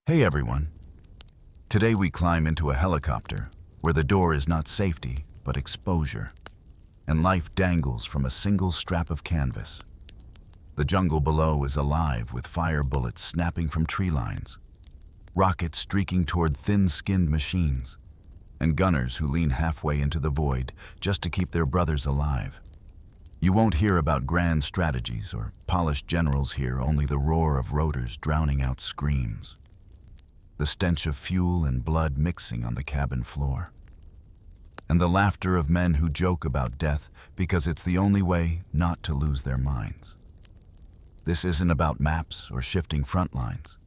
Hey everyone. Today we climb into a helicopter where the door is not safety but exposure, and life dangles from a single strap of canvas. The jungle below is alive with fire bullets snapping from tree lines, rockets streaking toward thin-skinned machines, and gunners who lean halfway into the void just to keep their brothers alive. You won't hear about grand strategies or polished generals here, only the roar of rotors drowning out screams, the stench of fuel and blood mixing on the cabin floor, and the laughter of men who joke about death because it's the only way not to lose their minds. This isn't about maps or shifting front lines.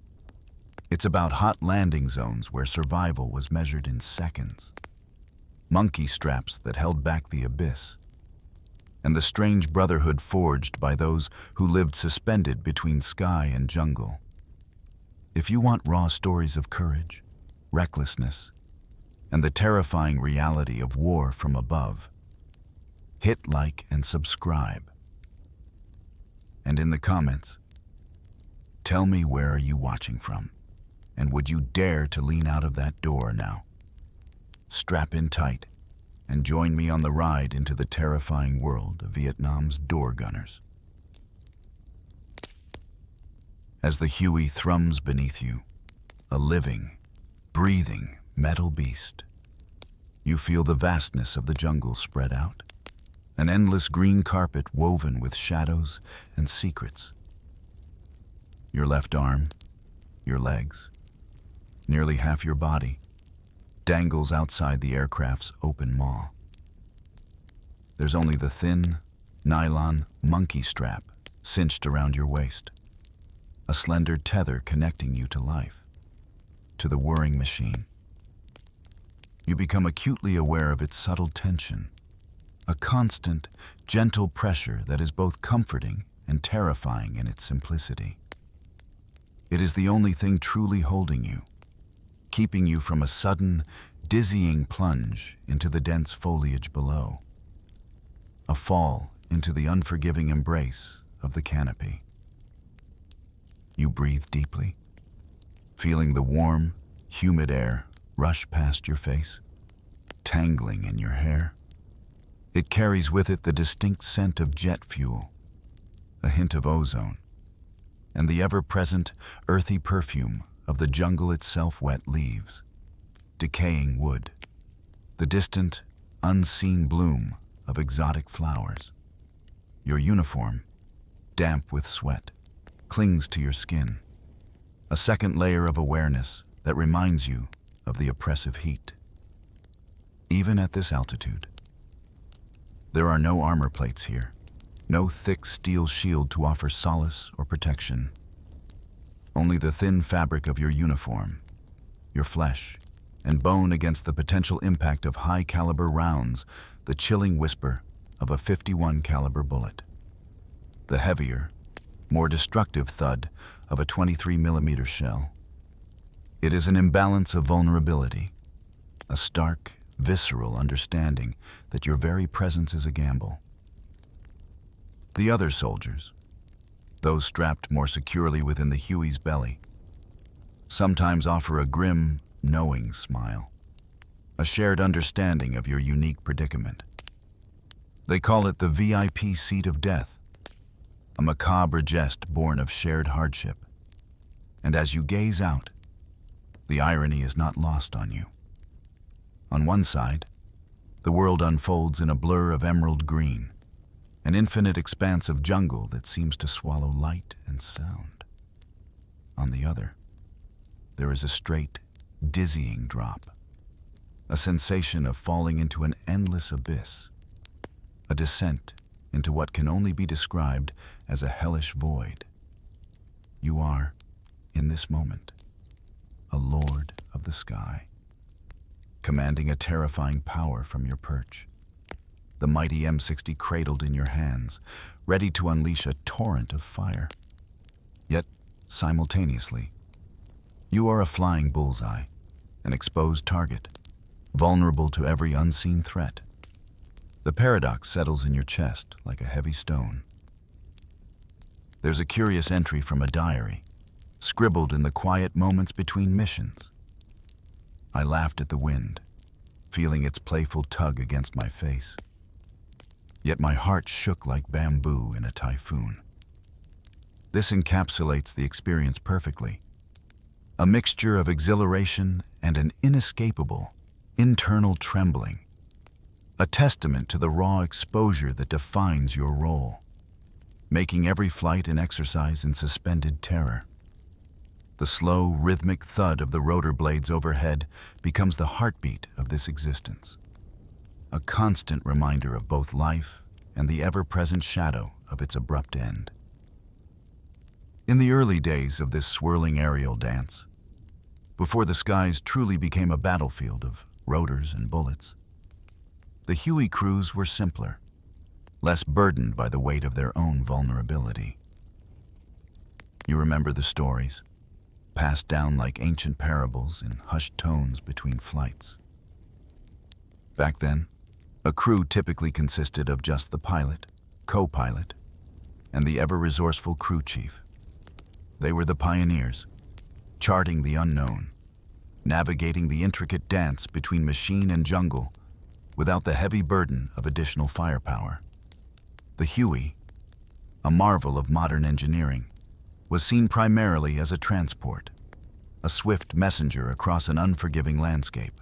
It's about hot landing zones where survival was measured in seconds, monkey straps that held back the abyss, and the strange brotherhood forged by those who lived suspended between sky and jungle. If you want raw stories of courage, recklessness, and the terrifying reality of war from above, hit like and subscribe. And in the comments, tell me, where are you watching from? And would you dare to lean out of that door now? Strap in tight and join me on the ride into the terrifying world of Vietnam's door gunners. As the Huey thrums beneath you, a living, breathing metal beast, you feel the vastness of the jungle spread out, an endless green carpet woven with shadows and secrets. Your left arm, your legs, nearly half your body, dangles outside the aircraft's open maw. There's only the thin, nylon monkey strap cinched around your waist, a slender tether connecting you to life, to the whirring machine. You become acutely aware of its subtle tension, a constant, gentle pressure that is both comforting and terrifying in its simplicity. It is the only thing truly holding you, keeping you from a sudden, dizzying plunge into the dense foliage below, a fall into the unforgiving embrace of the canopy. You breathe deeply, feeling the warm, humid air rush past your face, tangling in your hair. It carries with it the distinct scent of jet fuel, a hint of ozone, and the ever-present earthy perfume of the jungle itself, wet leaves, decaying wood, the distant, unseen bloom of exotic flowers. Your uniform, damp with sweat, clings to your skin, a second layer of awareness that reminds you of the oppressive heat. Even at this altitude, there are no armor plates here, no thick steel shield to offer solace or protection. Only the thin fabric of your uniform, your flesh and bone against the potential impact of high-caliber rounds, the chilling whisper of a .51 caliber bullet, the heavier, more destructive thud of a 23mm shell. It is an imbalance of vulnerability, a stark, visceral understanding that your very presence is a gamble. The other soldiers, those strapped more securely within the Huey's belly, sometimes offer a grim, knowing smile, a shared understanding of your unique predicament. They call it the VIP seat of death, a macabre jest born of shared hardship. And as you gaze out, the irony is not lost on you. On one side, the world unfolds in a blur of emerald green, an infinite expanse of jungle that seems to swallow light and sound. On the other, there is a straight, dizzying drop, a sensation of falling into an endless abyss, a descent into what can only be described as a hellish void. You are, in this moment, a lord of the sky, commanding a terrifying power from your perch, the mighty M60 cradled in your hands, ready to unleash a torrent of fire. Yet, simultaneously, you are a flying bullseye, an exposed target, vulnerable to every unseen threat. The paradox settles in your chest like a heavy stone. There's a curious entry from a diary, scribbled in the quiet moments between missions. I laughed at the wind, feeling its playful tug against my face. Yet my heart shook like bamboo in a typhoon. This encapsulates the experience perfectly. A mixture of exhilaration and an inescapable, internal trembling. A testament to the raw exposure that defines your role, making every flight an exercise in suspended terror. The slow, rhythmic thud of the rotor blades overhead becomes the heartbeat of this existence, a constant reminder of both life and the ever-present shadow of its abrupt end. In the early days of this swirling aerial dance, before the skies truly became a battlefield of rotors and bullets, the Huey crews were simpler, less burdened by the weight of their own vulnerability. You remember the stories, passed down like ancient parables in hushed tones between flights. Back then, a crew typically consisted of just the pilot, co-pilot, and the ever-resourceful crew chief. They were the pioneers, charting the unknown, navigating the intricate dance between machine and jungle without the heavy burden of additional firepower. The Huey, a marvel of modern engineering, was seen primarily as a transport, a swift messenger across an unforgiving landscape.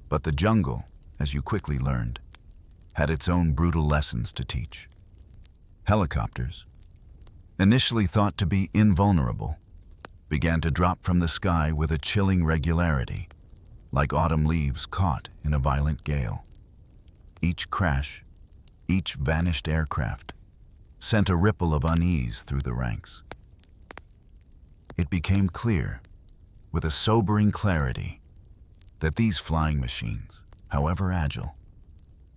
But the jungle, as you quickly learned, had its own brutal lessons to teach. Helicopters, initially thought to be invulnerable, began to drop from the sky with a chilling regularity, like autumn leaves caught in a violent gale. Each crash, each vanished aircraft, sent a ripple of unease through the ranks. It became clear, with a sobering clarity, that these flying machines, however agile,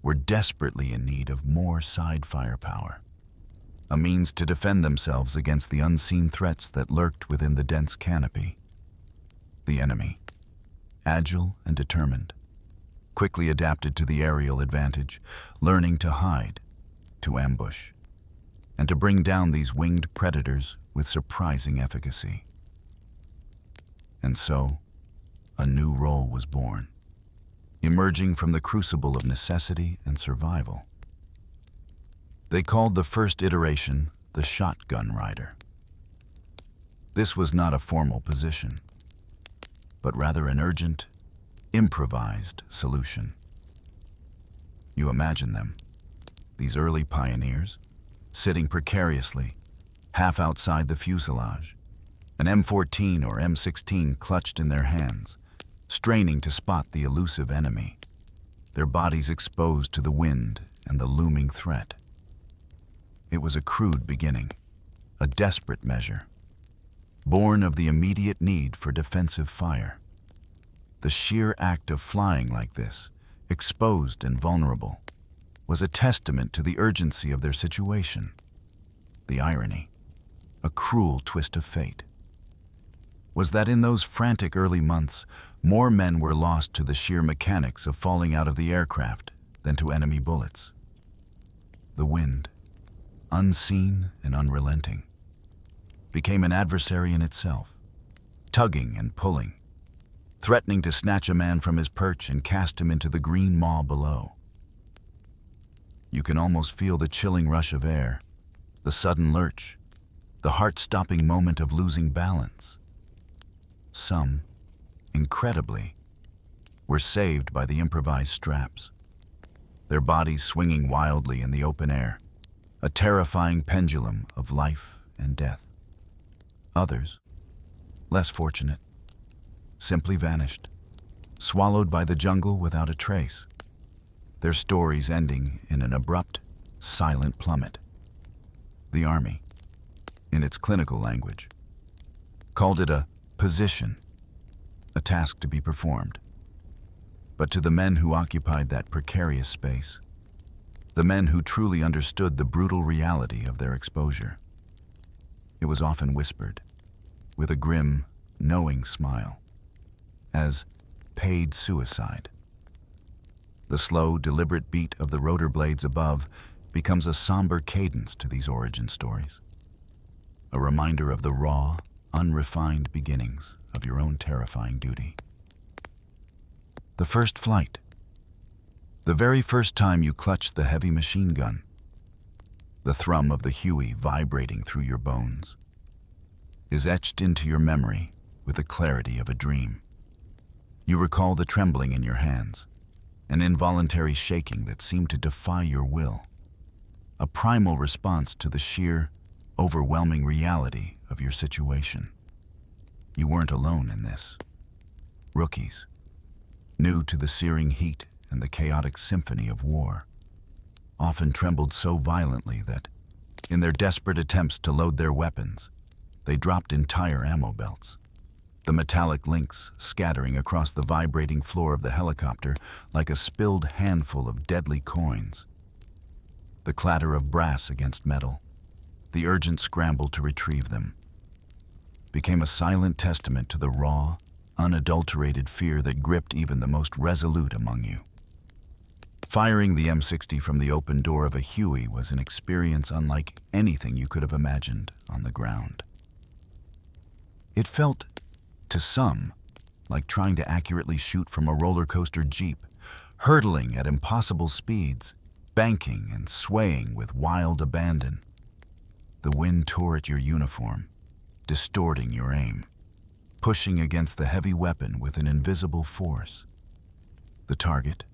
were desperately in need of more side firepower, a means to defend themselves against the unseen threats that lurked within the dense canopy. The enemy, agile and determined, quickly adapted to the aerial advantage, learning to hide, to ambush, and to bring down these winged predators with surprising efficacy. And so, a new role was born, emerging from the crucible of necessity and survival. They called the first iteration the shotgun rider. This was not a formal position, but rather an urgent, improvised solution. You imagine them, these early pioneers, sitting precariously, half outside the fuselage, an M14 or M16 clutched in their hands, straining to spot the elusive enemy, their bodies exposed to the wind and the looming threat. It was a crude beginning, a desperate measure, born of the immediate need for defensive fire. The sheer act of flying like this, exposed and vulnerable, was a testament to the urgency of their situation. The irony, a cruel twist of fate, was that in those frantic early months, more men were lost to the sheer mechanics of falling out of the aircraft than to enemy bullets. The wind, unseen and unrelenting, became an adversary in itself, tugging and pulling, threatening to snatch a man from his perch and cast him into the green maw below. You can almost feel the chilling rush of air, the sudden lurch, the heart-stopping moment of losing balance. Some, incredibly, were saved by the improvised straps, their bodies swinging wildly in the open air, a terrifying pendulum of life and death. Others, less fortunate, simply vanished, swallowed by the jungle without a trace, their stories ending in an abrupt, silent plummet. The Army, in its clinical language, called it a position, a task to be performed. But to the men who occupied that precarious space, the men who truly understood the brutal reality of their exposure, it was often whispered, with a grim, knowing smile, as paid suicide. The slow, deliberate beat of the rotor blades above becomes a somber cadence to these origin stories, a reminder of the raw, unrefined beginnings of your own terrifying duty. The first flight. The very first time you clutched the heavy machine gun. The thrum of the Huey vibrating through your bones is etched into your memory with the clarity of a dream. You recall the trembling in your hands, an involuntary shaking that seemed to defy your will, a primal response to the sheer, overwhelming reality of your situation. You weren't alone in this. Rookies, new to the searing heat and the chaotic symphony of war, often trembled so violently that, in their desperate attempts to load their weapons, they dropped entire ammo belts, the metallic links scattering across the vibrating floor of the helicopter like a spilled handful of deadly coins. The clatter of brass against metal, the urgent scramble to retrieve them, became a silent testament to the raw, unadulterated fear that gripped even the most resolute among you. Firing the M60 from the open door of a Huey was an experience unlike anything you could have imagined on the ground. It felt, to some, like trying to accurately shoot from a roller coaster jeep, hurtling at impossible speeds, banking and swaying with wild abandon. The wind tore at your uniform, distorting your aim, pushing against the heavy weapon with an invisible force. The target,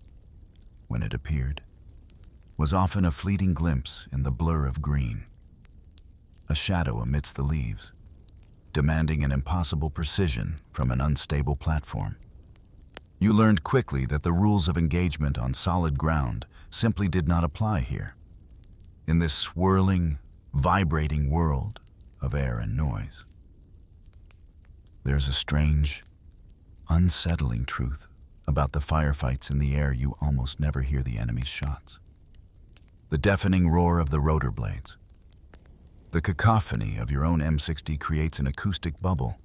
when it appeared, was often a fleeting glimpse in the blur of green, a shadow amidst the leaves, demanding an impossible precision from an unstable platform. You learned quickly that the rules of engagement on solid ground simply did not apply here. In this swirling, vibrating world of air and noise, there's a strange, unsettling truth about the firefights in the air. You almost never hear the enemy's shots. The deafening roar of the rotor blades. The cacophony of your own M60 creates an acoustic bubble,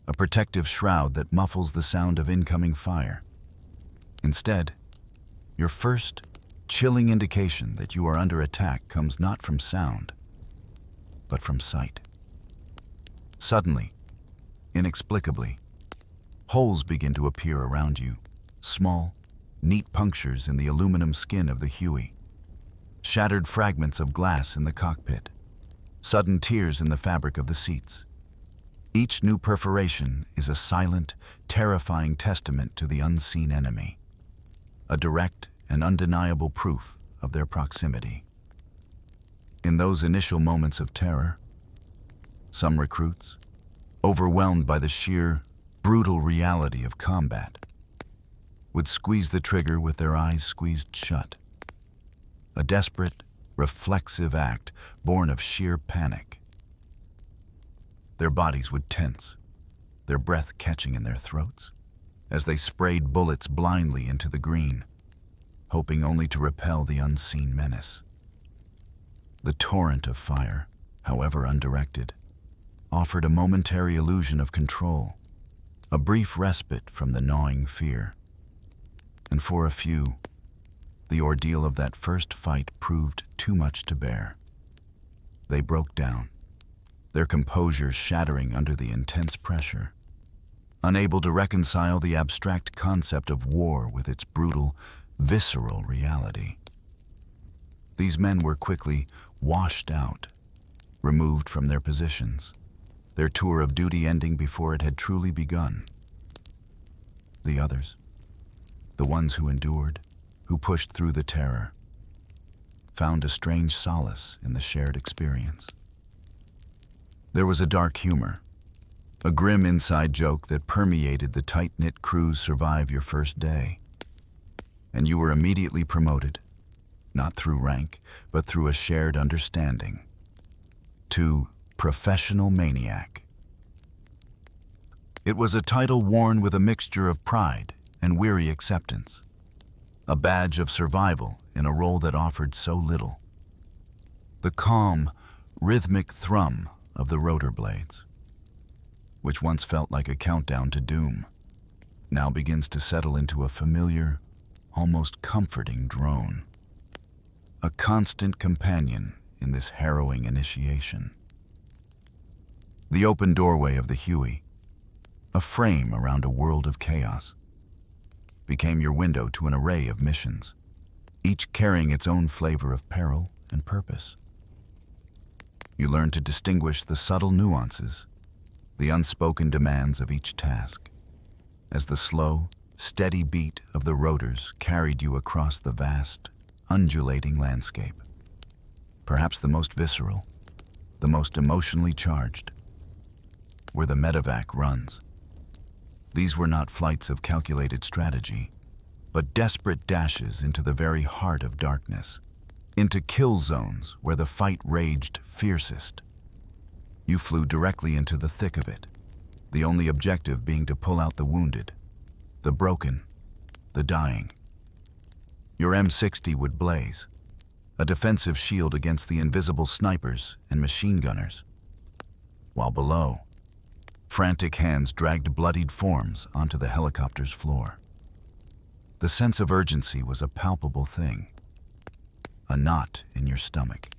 a protective shroud that muffles the sound of incoming fire. Instead, your first chilling indication that you are under attack comes not from sound, but from sight. Suddenly, inexplicably, holes begin to appear around you, small, neat punctures in the aluminum skin of the Huey, shattered fragments of glass in the cockpit, sudden tears in the fabric of the seats. Each new perforation is a silent, terrifying testament to the unseen enemy, a direct and undeniable proof of their proximity. In those initial moments of terror, some recruits, overwhelmed by the sheer, brutal reality of combat, would squeeze the trigger with their eyes squeezed shut. A desperate, reflexive act born of sheer panic. Their bodies would tense, their breath catching in their throats, as they sprayed bullets blindly into the green, hoping only to repel the unseen menace. The torrent of fire, however undirected, offered a momentary illusion of control, a brief respite from the gnawing fear. And for a few, the ordeal of that first fight proved too much to bear. They broke down, their composure shattering under the intense pressure, unable to reconcile the abstract concept of war with its brutal, visceral reality. These men were quickly washed out, removed from their positions, their tour of duty ending before it had truly begun. The others, the ones who endured, who pushed through the terror, found a strange solace in the shared experience. There was a dark humor, a grim inside joke that permeated the tight-knit crews survive your first day. And you were immediately promoted, not through rank, but through a shared understanding, to professional maniac. It was a title worn with a mixture of pride and weary acceptance, a badge of survival in a role that offered so little. The calm, rhythmic thrum of the rotor blades, which once felt like a countdown to doom, now begins to settle into a familiar, almost comforting drone, a constant companion in this harrowing initiation. The open doorway of the Huey, a frame around a world of chaos, became your window to an array of missions, each carrying its own flavor of peril and purpose. You learned to distinguish the subtle nuances, the unspoken demands of each task, as the slow, steady beat of the rotors carried you across the vast, undulating landscape. Perhaps the most visceral, the most emotionally charged, were the medevac runs. These were not flights of calculated strategy, but desperate dashes into the very heart of darkness, into kill zones where the fight raged fiercest. You flew directly into the thick of it, the only objective being to pull out the wounded, the broken, the dying. Your M60 would blaze, a defensive shield against the invisible snipers and machine gunners, while below, frantic hands dragged bloodied forms onto the helicopter's floor. The sense of urgency was a palpable thing, a knot in your stomach,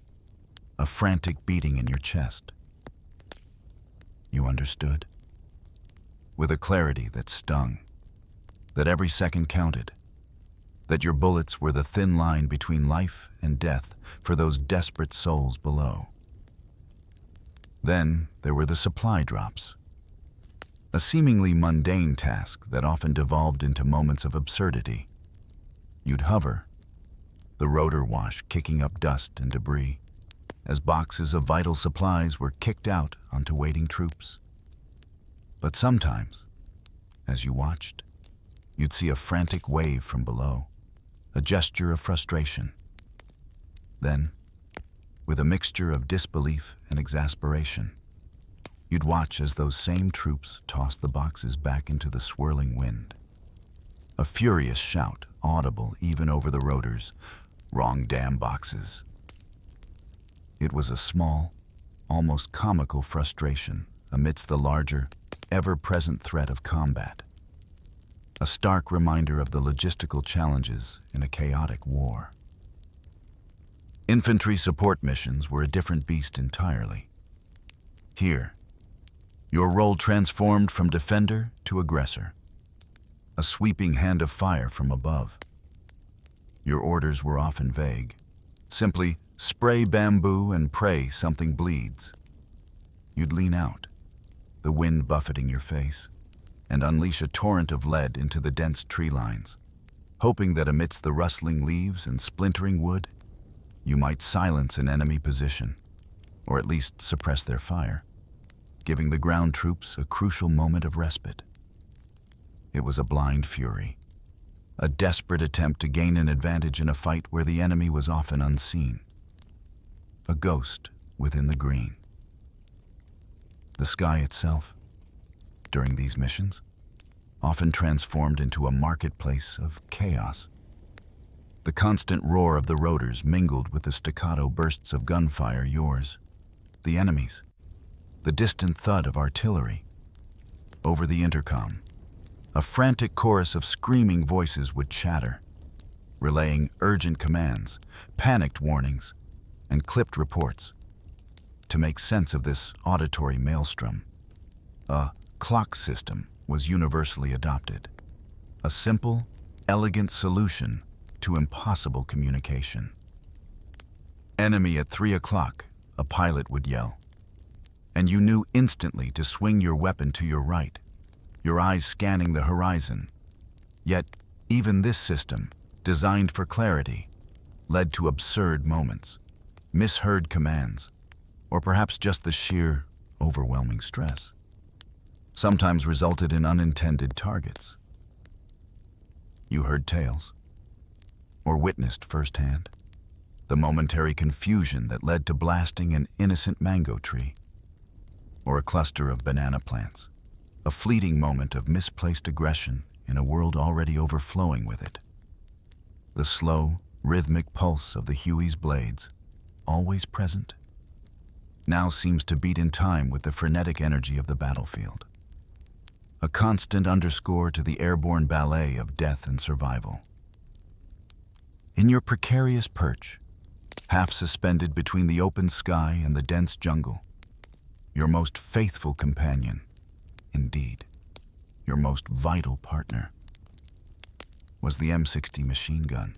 a frantic beating in your chest. You understood, with a clarity that stung, that every second counted, that your bullets were the thin line between life and death for those desperate souls below. Then there were the supply drops, a seemingly mundane task that often devolved into moments of absurdity. You'd hover, the rotor wash kicking up dust and debris, as boxes of vital supplies were kicked out onto waiting troops. But sometimes, as you watched, you'd see a frantic wave from below, a gesture of frustration. Then, with a mixture of disbelief and exasperation, you'd watch as those same troops tossed the boxes back into the swirling wind. A furious shout, audible even over the rotors, "Wrong damn boxes." It was a small, almost comical frustration amidst the larger, ever-present threat of combat. A stark reminder of the logistical challenges in a chaotic war. Infantry support missions were a different beast entirely. Here, your role transformed from defender to aggressor, a sweeping hand of fire from above. Your orders were often vague, simply spray bamboo and pray something bleeds. You'd lean out, the wind buffeting your face, and unleash a torrent of lead into the dense tree lines, hoping that amidst the rustling leaves and splintering wood, you might silence an enemy position, or at least suppress their fire, giving the ground troops a crucial moment of respite. It was a blind fury, a desperate attempt to gain an advantage in a fight where the enemy was often unseen. A ghost within the green. The sky itself, during these missions, often transformed into a marketplace of chaos. The constant roar of the rotors mingled with the staccato bursts of gunfire, yours, the enemy's, the distant thud of artillery. Over the intercom, a frantic chorus of screaming voices would chatter, relaying urgent commands, panicked warnings, and clipped reports. To make sense of this auditory maelstrom, a clock system was universally adopted, a simple, elegant solution to impossible communication. "Enemy at 3 o'clock," a pilot would yell, and you knew instantly to swing your weapon to your right, your eyes scanning the horizon. Yet, even this system, designed for clarity, led to absurd moments, misheard commands, or perhaps just the sheer, overwhelming stress. Sometimes resulted in unintended targets. You heard tales, or witnessed firsthand, the momentary confusion that led to blasting an innocent mango tree, or a cluster of banana plants, a fleeting moment of misplaced aggression in a world already overflowing with it. The slow, rhythmic pulse of the Huey's blades, always present, now seems to beat in time with the frenetic energy of the battlefield. A constant underscore to the airborne ballet of death and survival. In your precarious perch, half suspended between the open sky and the dense jungle, your most faithful companion, indeed, your most vital partner, was the M60 machine gun.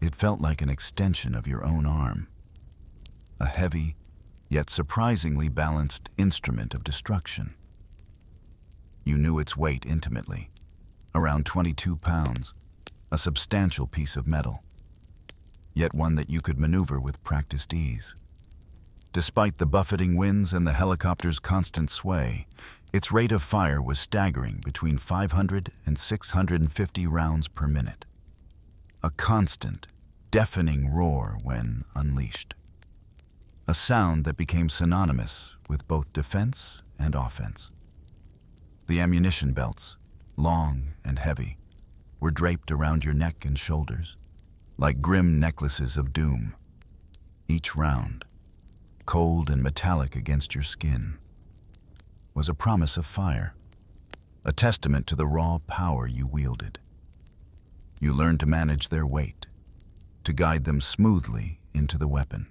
It felt like an extension of your own arm, a heavy, yet surprisingly balanced instrument of destruction. You knew its weight intimately, around 22 pounds, a substantial piece of metal, yet one that you could maneuver with practiced ease. Despite the buffeting winds and the helicopter's constant sway, its rate of fire was staggering, between 500 and 650 rounds per minute. A constant, deafening roar when unleashed. A sound that became synonymous with both defense and offense. The ammunition belts, long and heavy, were draped around your neck and shoulders, like grim necklaces of doom. Each round, cold and metallic against your skin, was a promise of fire, a testament to the raw power you wielded. You learned to manage their weight, to guide them smoothly into the weapon,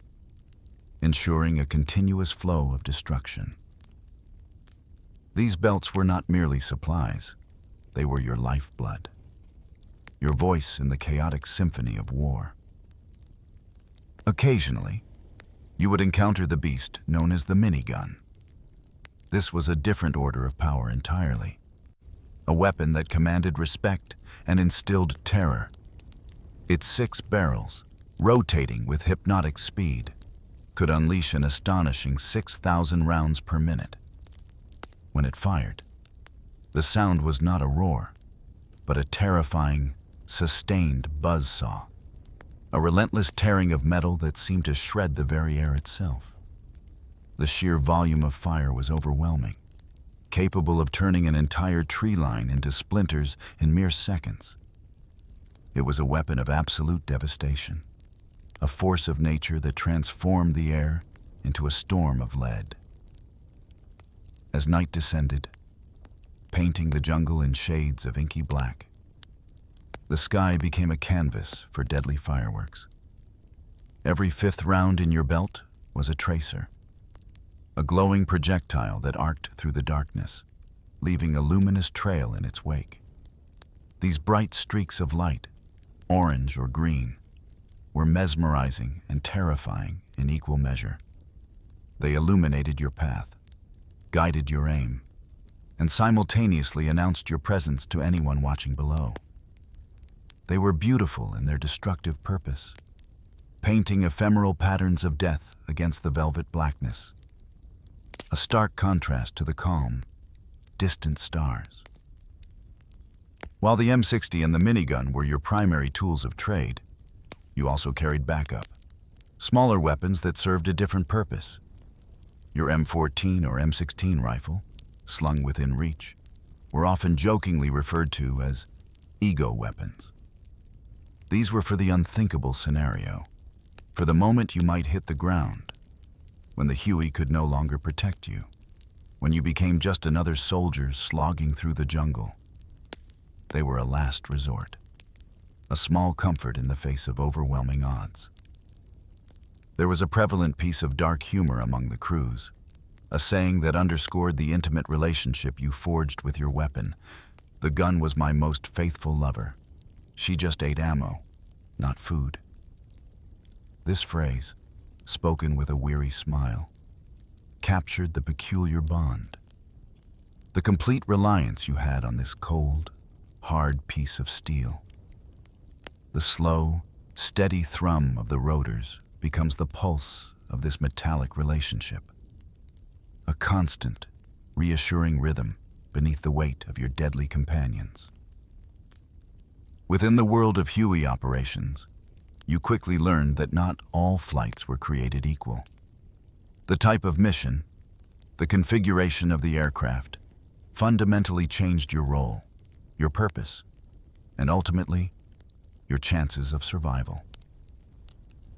ensuring a continuous flow of destruction. These belts were not merely supplies, they were your lifeblood, your voice in the chaotic symphony of war. Occasionally, you would encounter the beast known as the minigun. This was a different order of power entirely, a weapon that commanded respect and instilled terror. Its 6 barrels, rotating with hypnotic speed, could unleash an astonishing 6,000 rounds per minute. When it fired, the sound was not a roar, but a terrifying, sustained buzzsaw, a relentless tearing of metal that seemed to shred the very air itself. The sheer volume of fire was overwhelming, capable of turning an entire tree line into splinters in mere seconds. It was a weapon of absolute devastation, a force of nature that transformed the air into a storm of lead. As night descended, painting the jungle in shades of inky black, the sky became a canvas for deadly fireworks. Every 5th round in your belt was a tracer, a glowing projectile that arced through the darkness, leaving a luminous trail in its wake. These bright streaks of light, orange or green, were mesmerizing and terrifying in equal measure. They illuminated your path, guided your aim, and simultaneously announced your presence to anyone watching below. They were beautiful in their destructive purpose, painting ephemeral patterns of death against the velvet blackness, a stark contrast to the calm, distant stars. While the M60 and the minigun were your primary tools of trade, you also carried backup, smaller weapons that served a different purpose. Your M14 or M16 rifle, slung within reach, were often jokingly referred to as ego weapons. These were for the unthinkable scenario, for the moment you might hit the ground, when the Huey could no longer protect you, when you became just another soldier slogging through the jungle. They were a last resort, a small comfort in the face of overwhelming odds. There was a prevalent piece of dark humor among the crews, a saying that underscored the intimate relationship you forged with your weapon. The gun was my most faithful lover. She just ate ammo, not food. This phrase, spoken with a weary smile, captured the peculiar bond, the complete reliance you had on this cold, hard piece of steel. The slow, steady thrum of the rotors becomes the pulse of this metallic relationship, a constant, reassuring rhythm beneath the weight of your deadly companions. Within the world of Huey operations, you quickly learned that not all flights were created equal. The type of mission, the configuration of the aircraft, fundamentally changed your role, your purpose, and ultimately, your chances of survival.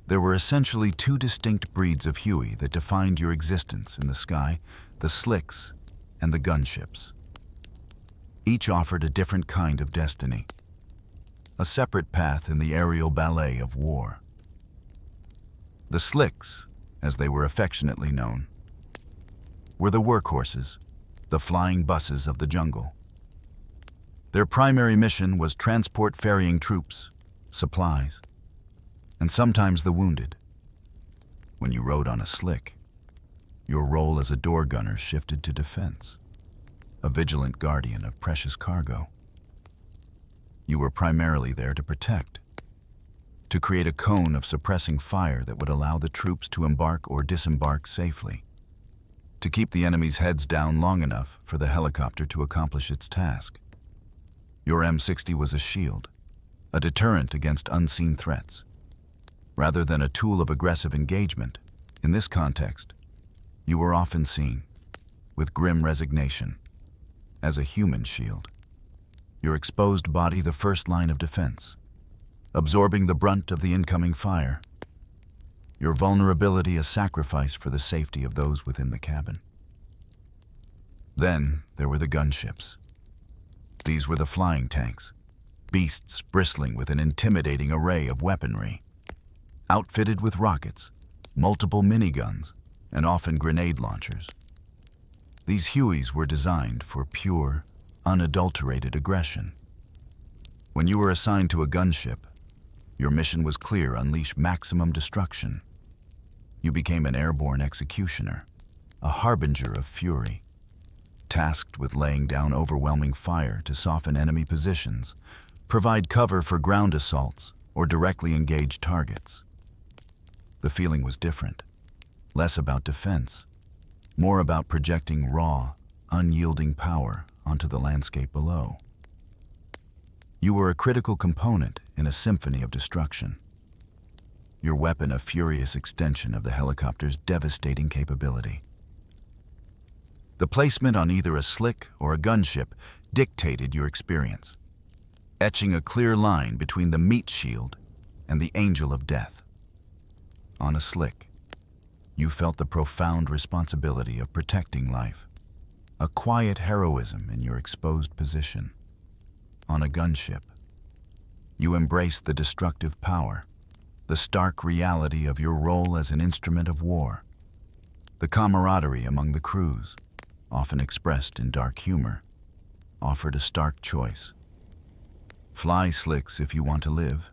There were essentially 2 distinct breeds of Huey that defined your existence in the sky: the slicks and the gunships. Each offered a different kind of destiny, a separate path in the aerial ballet of war. The slicks, as they were affectionately known, were the workhorses, the flying buses of the jungle. Their primary mission was transport ferrying troops, supplies, and sometimes the wounded. When you rode on a slick, your role as a door gunner shifted to defense, a vigilant guardian of precious cargo. You were primarily there to protect, to create a cone of suppressing fire that would allow the troops to embark or disembark safely, to keep the enemy's heads down long enough for the helicopter to accomplish its task. Your M60 was a shield, a deterrent against unseen threats. Rather than a tool of aggressive engagement, in this context, you were often seen, with grim resignation, as a human shield. Your exposed body the first line of defense, absorbing the brunt of the incoming fire. Your vulnerability a sacrifice for the safety of those within the cabin. Then there were the gunships. These were the flying tanks, beasts bristling with an intimidating array of weaponry. Outfitted with rockets, multiple miniguns, and often grenade launchers. These Hueys were designed for pure, unadulterated aggression. When you were assigned to a gunship, your mission was clear: unleash maximum destruction. You became an airborne executioner, a harbinger of fury, tasked with laying down overwhelming fire to soften enemy positions, provide cover for ground assaults, or directly engage targets. The feeling was different, less about defense, more about projecting raw, unyielding power onto the landscape below. You were a critical component in a symphony of destruction, your weapon a furious extension of the helicopter's devastating capability. The placement on either a slick or a gunship dictated your experience, etching a clear line between the meat shield and the angel of death. On a slick, you felt the profound responsibility of protecting life, a quiet heroism in your exposed position. On a gunship, you embraced the destructive power, the stark reality of your role as an instrument of war. The camaraderie among the crews, often expressed in dark humor, offered a stark choice. Fly slicks if you want to live,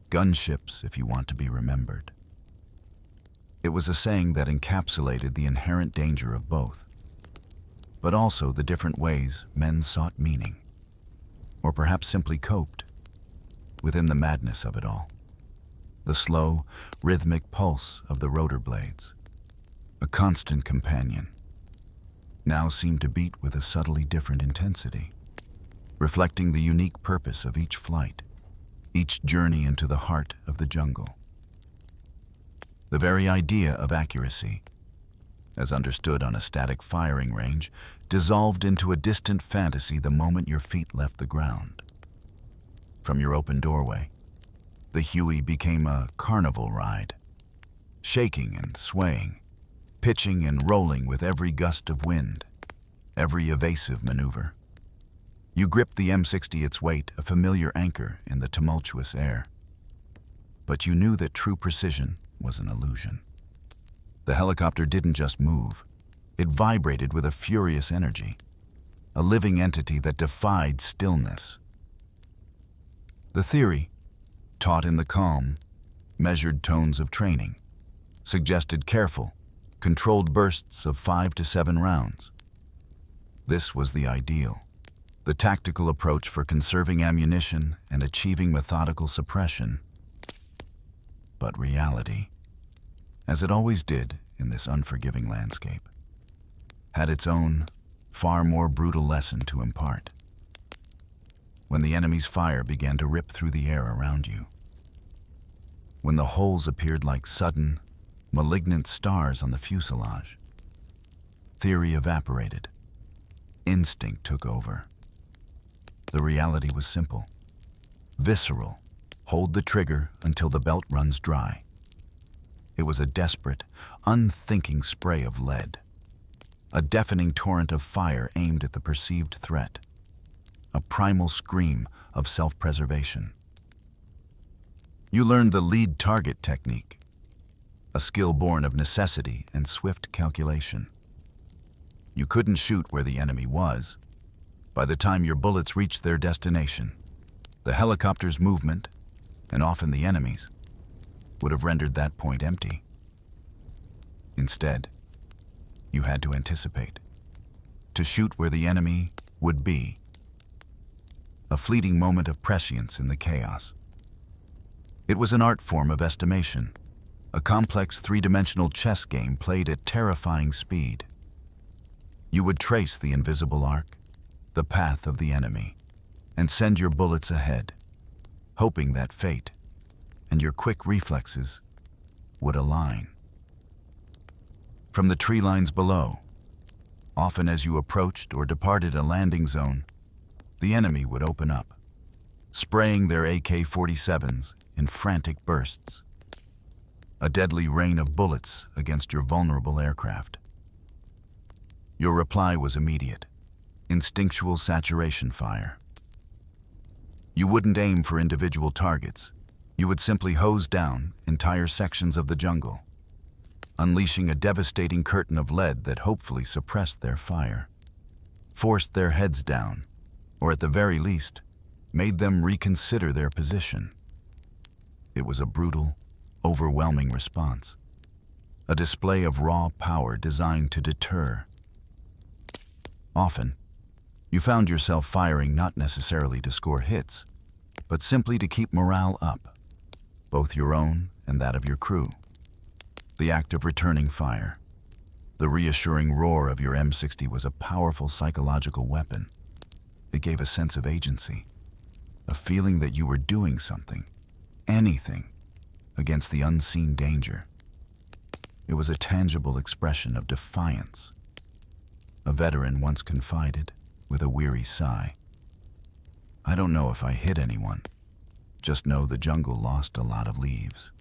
gunships if you want to be remembered. It was a saying that encapsulated the inherent danger of both, but also the different ways men sought meaning, or perhaps simply coped, within the madness of it all. The slow, rhythmic pulse of the rotor blades, a constant companion, now seemed to beat with a subtly different intensity, reflecting the unique purpose of each flight, each journey into the heart of the jungle. The very idea of accuracy, as understood on a static firing range, dissolved into a distant fantasy the moment your feet left the ground. From your open doorway, the Huey became a carnival ride, shaking and swaying, pitching and rolling with every gust of wind, every evasive maneuver. You gripped the M60 its weight, a familiar anchor in the tumultuous air. But you knew that true precision was an illusion. The helicopter didn't just move, it vibrated with a furious energy, a living entity that defied stillness. The theory, taught in the calm, measured tones of training, suggested careful, controlled bursts of 5 to 7 rounds. This was the ideal, the tactical approach for conserving ammunition and achieving methodical suppression. But reality, as it always did in this unforgiving landscape, had its own, far more brutal lesson to impart. When the enemy's fire began to rip through the air around you, when the holes appeared like sudden, malignant stars on the fuselage, theory evaporated, instinct took over. The reality was simple, visceral. Hold the trigger until the belt runs dry. It was a desperate, unthinking spray of lead, a deafening torrent of fire aimed at the perceived threat, a primal scream of self-preservation. You learned the lead target technique, a skill born of necessity and swift calculation. You couldn't shoot where the enemy was. By the time your bullets reached their destination, the helicopter's movement, and often the enemy's, would have rendered that point empty. Instead, you had to anticipate, to shoot where the enemy would be. A fleeting moment of prescience in the chaos. It was an art form of estimation, a complex three-dimensional chess game played at terrifying speed. You would trace the invisible arc, the path of the enemy, and send your bullets ahead, hoping that fate and your quick reflexes would align. From the tree lines below, often as you approached or departed a landing zone, the enemy would open up, spraying their AK-47s in frantic bursts. A deadly rain of bullets against your vulnerable aircraft. Your reply was immediate, instinctual saturation fire. You wouldn't aim for individual targets. You would simply hose down entire sections of the jungle, unleashing a devastating curtain of lead that hopefully suppressed their fire, forced their heads down, or at the very least, made them reconsider their position. It was a brutal, overwhelming response, a display of raw power designed to deter. Often, you found yourself firing not necessarily to score hits, but simply to keep morale up, both your own and that of your crew. The act of returning fire, the reassuring roar of your M60 was a powerful psychological weapon. It gave a sense of agency, a feeling that you were doing something, anything, against the unseen danger. It was a tangible expression of defiance. A veteran once confided, with a weary sigh, "I don't know if I hit anyone. Just know the jungle lost a lot of leaves."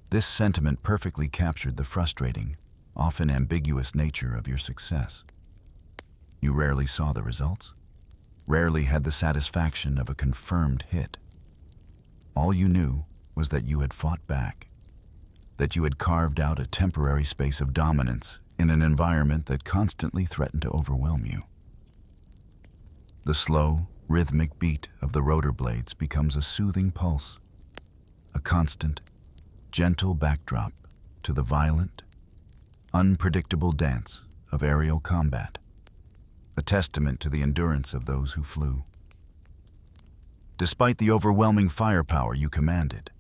This sentiment perfectly captured the frustrating, often ambiguous nature of your success. You rarely saw the results, rarely had the satisfaction of a confirmed hit. All you knew was that you had fought back, that you had carved out a temporary space of dominance in an environment that constantly threatened to overwhelm you. The slow, rhythmic beat of the rotor blades becomes a soothing pulse, a constant, gentle backdrop to the violent, unpredictable dance of aerial combat, a testament to the endurance of those who flew. Despite the overwhelming firepower you commanded,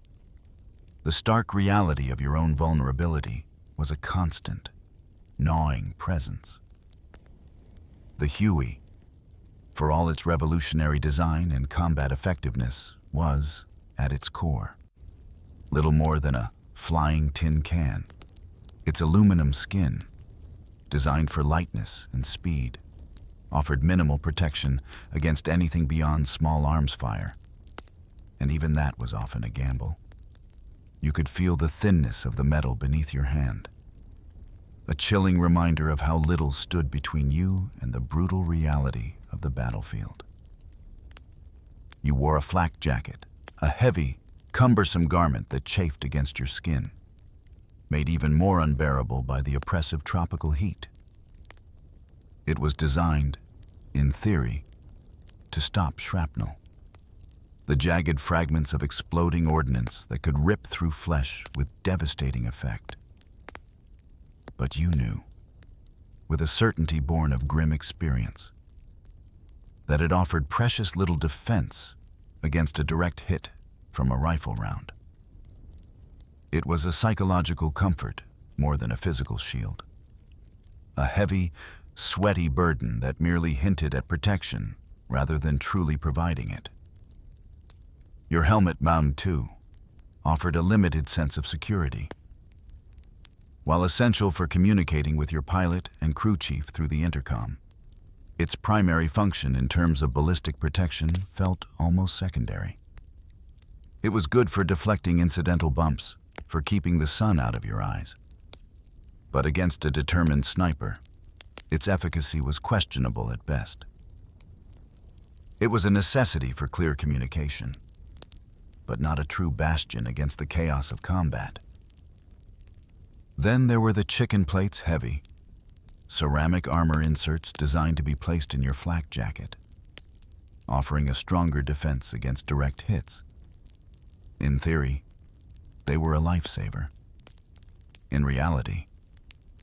the stark reality of your own vulnerability was a constant, gnawing presence. The Huey, for all its revolutionary design and combat effectiveness, was, at its core, little more than a flying tin can. Its aluminum skin, designed for lightness and speed, offered minimal protection against anything beyond small arms fire, and even that was often a gamble. You could feel the thinness of the metal beneath your hand, a chilling reminder of how little stood between you and the brutal reality of the battlefield. You wore a flak jacket, a heavy, cumbersome garment that chafed against your skin, made even more unbearable by the oppressive tropical heat. It was designed, in theory, to stop shrapnel, the jagged fragments of exploding ordnance that could rip through flesh with devastating effect. But you knew, with a certainty born of grim experience, that it offered precious little defense against a direct hit from a rifle round. It was a psychological comfort more than a physical shield, a heavy, sweaty burden that merely hinted at protection rather than truly providing it. Your helmet mount, too, offered a limited sense of security. While essential for communicating with your pilot and crew chief through the intercom, its primary function in terms of ballistic protection felt almost secondary. It was good for deflecting incidental bumps, for keeping the sun out of your eyes. But against a determined sniper, its efficacy was questionable at best. It was a necessity for clear communication, but not a true bastion against the chaos of combat. Then there were the chicken plates heavy, ceramic armor inserts designed to be placed in your flak jacket, offering a stronger defense against direct hits. In theory, they were a lifesaver. In reality,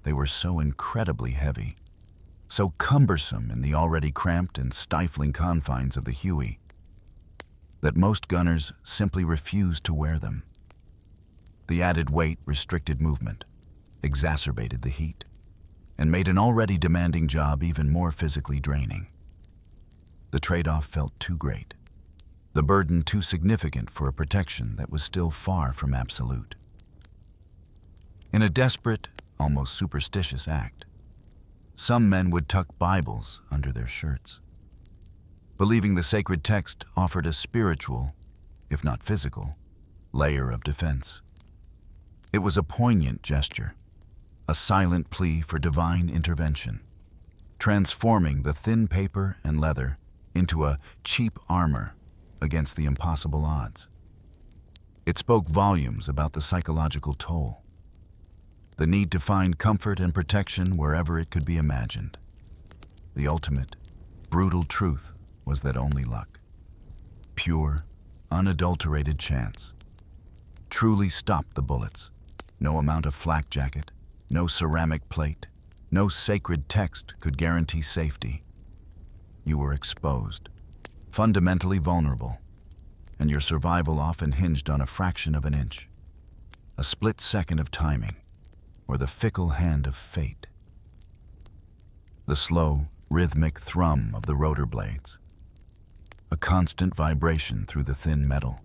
they were so incredibly heavy, so cumbersome in the already cramped and stifling confines of the Huey, that most gunners simply refused to wear them. The added weight restricted movement, exacerbated the heat, and made an already demanding job even more physically draining. The trade-off felt too great, the burden too significant for a protection that was still far from absolute. In a desperate, almost superstitious act, some men would tuck Bibles under their shirts, believing the sacred text offered a spiritual, if not physical, layer of defense. It was a poignant gesture, a silent plea for divine intervention, transforming the thin paper and leather into a cheap armor against the impossible odds. It spoke volumes about the psychological toll, the need to find comfort and protection wherever it could be imagined. The ultimate, brutal truth was that only luck, pure, unadulterated chance, truly stopped the bullets. No amount of flak jacket, no ceramic plate, no sacred text could guarantee safety. You were exposed, fundamentally vulnerable, and your survival often hinged on a fraction of an inch, a split second of timing, or the fickle hand of fate. The slow, rhythmic thrum of the rotor blades, a constant vibration through the thin metal,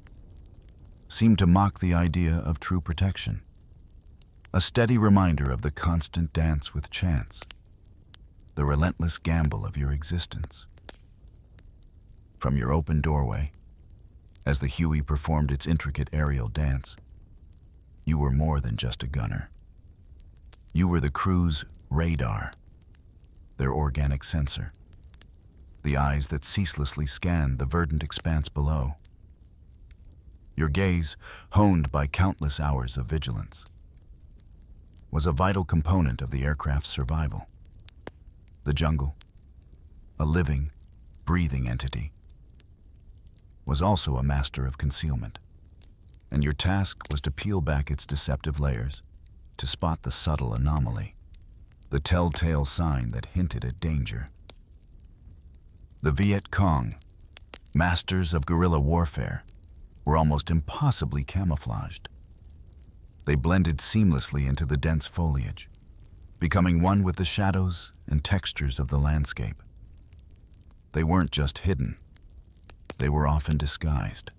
seemed to mock the idea of true protection, a steady reminder of the constant dance with chance, the relentless gamble of your existence. From your open doorway, as the Huey performed its intricate aerial dance, you were more than just a gunner. You were the crew's radar, their organic sensor, the eyes that ceaselessly scanned the verdant expanse below. Your gaze, honed by countless hours of vigilance, was a vital component of the aircraft's survival. The jungle, a living, breathing entity, was also a master of concealment, and your task was to peel back its deceptive layers, to spot the subtle anomaly, the telltale sign that hinted at danger. The Viet Cong, masters of guerrilla warfare, were almost impossibly camouflaged. They blended seamlessly into the dense foliage, becoming one with the shadows and textures of the landscape. They weren't just hidden, they were often disguised,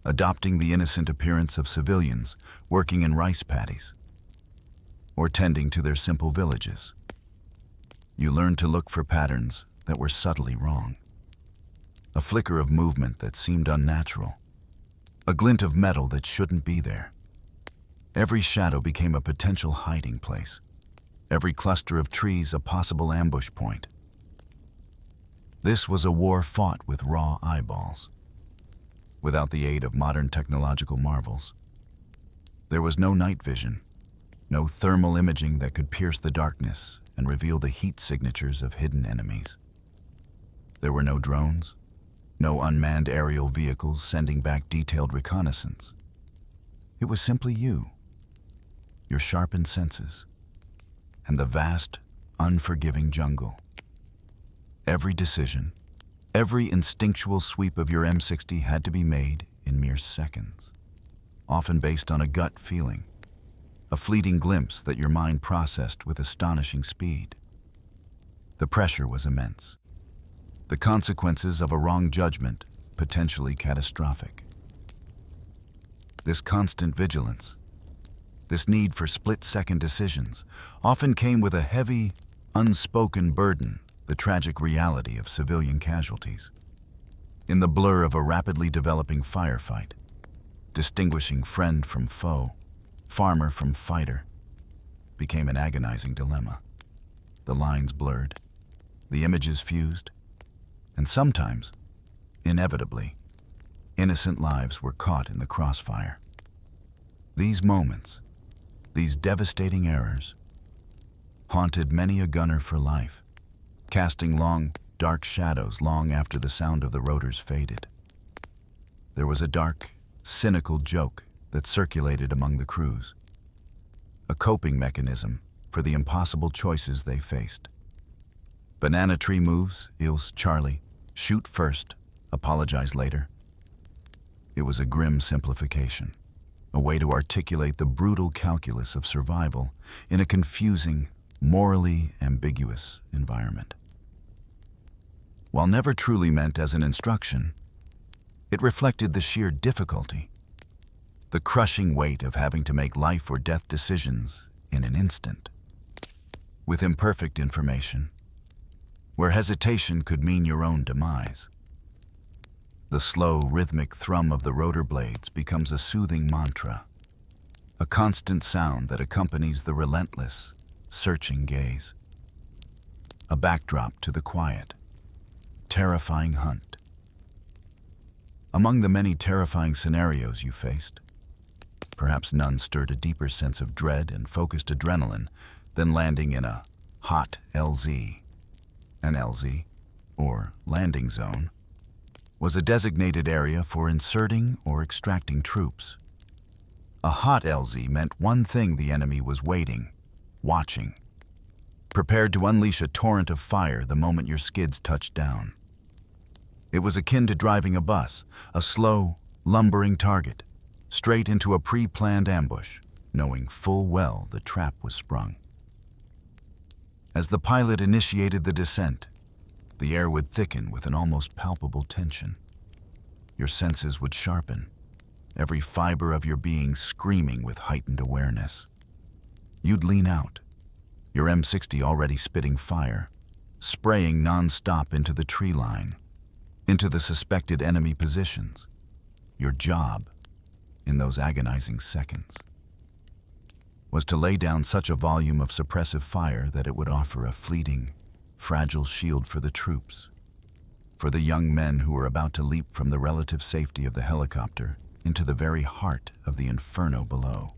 adopting the innocent appearance of civilians working in rice paddies or tending to their simple villages. You learned to look for patterns that were subtly wrong, a flicker of movement that seemed unnatural, a glint of metal that shouldn't be there. Every shadow became a potential hiding place, every cluster of trees a possible ambush point. This was a war fought with raw eyeballs, without the aid of modern technological marvels. There was no night vision, no thermal imaging that could pierce the darkness and reveal the heat signatures of hidden enemies. There were no drones, no unmanned aerial vehicles sending back detailed reconnaissance. It was simply you, your sharpened senses, and the vast, unforgiving jungle. Every decision, every instinctual sweep of your M60 had to be made in mere seconds, often based on a gut feeling, a fleeting glimpse that your mind processed with astonishing speed. The pressure was immense, the consequences of a wrong judgment potentially catastrophic. This constant vigilance, this need for split-second decisions, often came with a heavy, unspoken burden, the tragic reality of civilian casualties. In the blur of a rapidly developing firefight, distinguishing friend from foe, farmer from fighter, became an agonizing dilemma. The lines blurred, the images fused, and sometimes, inevitably, innocent lives were caught in the crossfire. These moments, these devastating errors, haunted many a gunner for life, casting long, dark shadows long after the sound of the rotors faded. There was a dark, cynical joke that circulated among the crews, a coping mechanism for the impossible choices they faced. Banana tree moves, Eels, Charlie, shoot first, apologize later. It was a grim simplification, a way to articulate the brutal calculus of survival in a confusing, morally ambiguous environment. While never truly meant as an instruction, it reflected the sheer difficulty, the crushing weight of having to make life or death decisions in an instant, with imperfect information, where hesitation could mean your own demise. The slow, rhythmic thrum of the rotor blades becomes a soothing mantra, a constant sound that accompanies the relentless, searching gaze, a backdrop to the quiet, terrifying hunt. Among the many terrifying scenarios you faced, perhaps none stirred a deeper sense of dread and focused adrenaline than landing in a hot LZ. An LZ, or landing zone, was a designated area for inserting or extracting troops. A hot LZ meant one thing: the enemy was waiting, watching, prepared to unleash a torrent of fire the moment your skids touched down. It was akin to driving a bus, a slow, lumbering target, straight into a pre-planned ambush, knowing full well the trap was sprung. As the pilot initiated the descent, the air would thicken with an almost palpable tension. Your senses would sharpen, every fiber of your being screaming with heightened awareness. You'd lean out, your M60 already spitting fire, spraying non-stop into the tree line, into the suspected enemy positions. Your job, in those agonizing seconds, was to lay down such a volume of suppressive fire that it would offer a fleeting, fragile shield for the troops, for the young men who were about to leap from the relative safety of the helicopter into the very heart of the inferno below.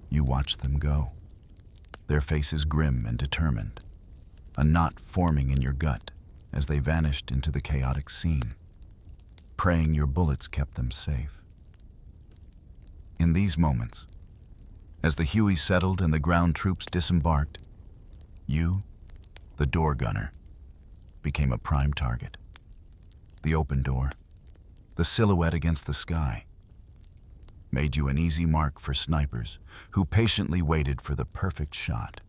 You watched them go, their faces grim and determined, a knot forming in your gut as they vanished into the chaotic scene, praying your bullets kept them safe. In these moments, as the Huey settled and the ground troops disembarked, you, the door gunner, became a prime target. The open door, the silhouette against the sky, made you an easy mark for snipers who patiently waited for the perfect shot.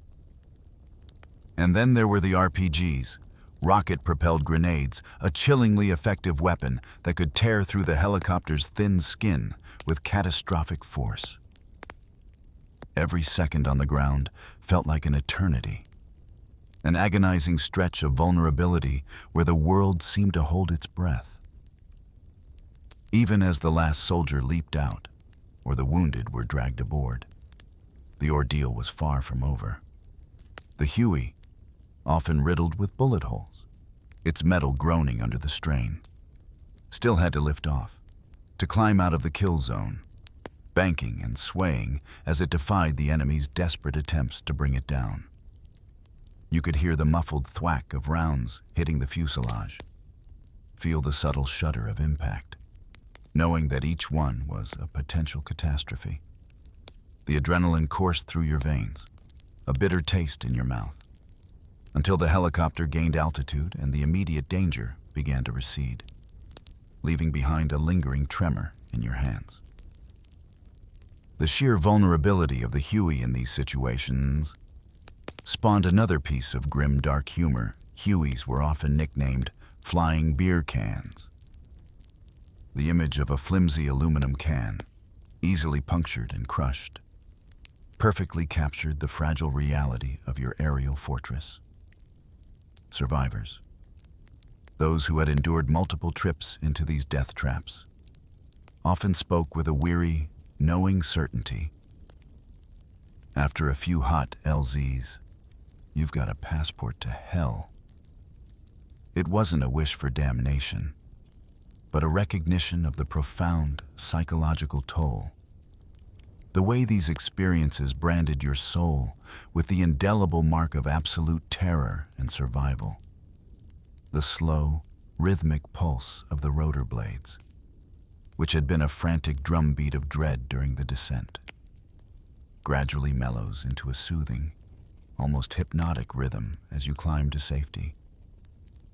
And then there were the RPGs, rocket-propelled grenades, a chillingly effective weapon that could tear through the helicopter's thin skin with catastrophic force. Every second on the ground felt like an eternity, an agonizing stretch of vulnerability where the world seemed to hold its breath. Even as the last soldier leaped out, or the wounded were dragged aboard, the ordeal was far from over. The Huey, often riddled with bullet holes, its metal groaning under the strain, still had to lift off, to climb out of the kill zone, banking and swaying as it defied the enemy's desperate attempts to bring it down. You could hear the muffled thwack of rounds hitting the fuselage, feel the subtle shudder of impact, knowing that each one was a potential catastrophe. The adrenaline coursed through your veins, a bitter taste in your mouth, until the helicopter gained altitude and the immediate danger began to recede, leaving behind a lingering tremor in your hands. The sheer vulnerability of the Huey in these situations spawned another piece of grim, dark humor. Hueys were often nicknamed flying beer cans. The image of a flimsy aluminum can, easily punctured and crushed, perfectly captured the fragile reality of your aerial fortress. Survivors, those who had endured multiple trips into these death traps, often spoke with a weary, knowing certainty. After a few hot LZs, you've got a passport to hell. It wasn't a wish for damnation, but a recognition of the profound psychological toll, The way these experiences branded your soul with the indelible mark of absolute terror and survival. The slow, rhythmic pulse of the rotor blades, which had been a frantic drumbeat of dread during the descent, gradually mellows into a soothing, almost hypnotic rhythm as you climb to safety,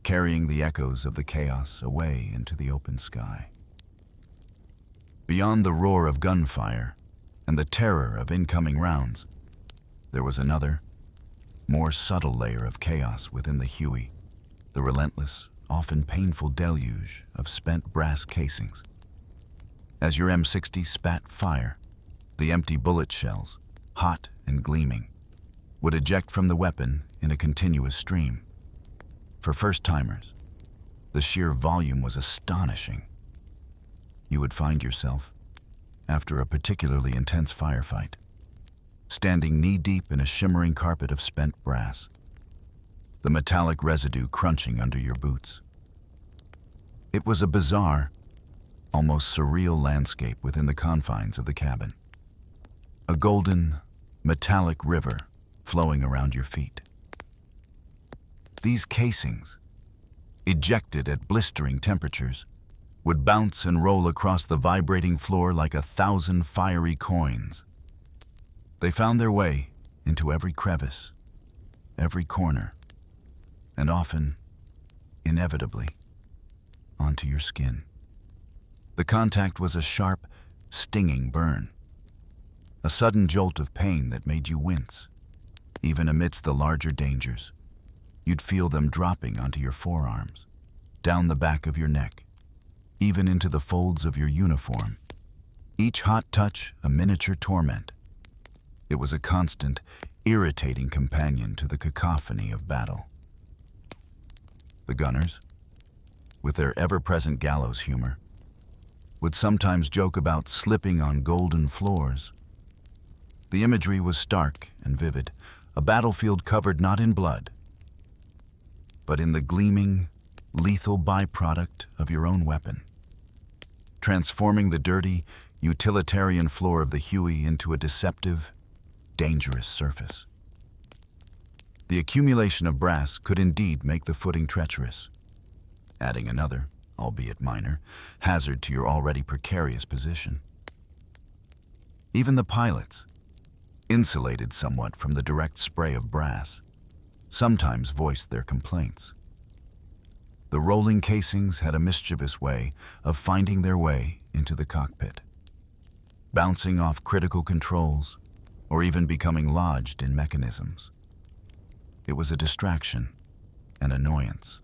carrying the echoes of the chaos away into the open sky. Beyond the roar of gunfire and the terror of incoming rounds, there was another, more subtle layer of chaos within the Huey, the relentless, often painful deluge of spent brass casings. As your M60 spat fire, the empty bullet shells, hot and gleaming, would eject from the weapon in a continuous stream. For first-timers, the sheer volume was astonishing. You would find yourself, after a particularly intense firefight, standing knee-deep in a shimmering carpet of spent brass, the metallic residue crunching under your boots. It was a bizarre, almost surreal landscape within the confines of the cabin. A golden, metallic river flowing around your feet. These casings, ejected at blistering temperatures, would bounce and roll across the vibrating floor like 1,000 fiery coins. They found their way into every crevice, every corner, and often, inevitably, onto your skin. The contact was a sharp, stinging burn, a sudden jolt of pain that made you wince. Even amidst the larger dangers, you'd feel them dropping onto your forearms, down the back of your neck, even into the folds of your uniform. Each hot touch a miniature torment. It was a constant, irritating companion to the cacophony of battle. The gunners, with their ever-present gallows humor, would sometimes joke about slipping on golden floors. The imagery was stark and vivid, a battlefield covered not in blood, but in the gleaming, lethal byproduct of your own weapon, transforming the dirty, utilitarian floor of the Huey into a deceptive, dangerous surface. The accumulation of brass could indeed make the footing treacherous, adding another, albeit minor, hazard to your already precarious position. Even the pilots, insulated somewhat from the direct spray of brass, sometimes voiced their complaints. The rolling casings had a mischievous way of finding their way into the cockpit, bouncing off critical controls, or even becoming lodged in mechanisms. It was a distraction, an annoyance,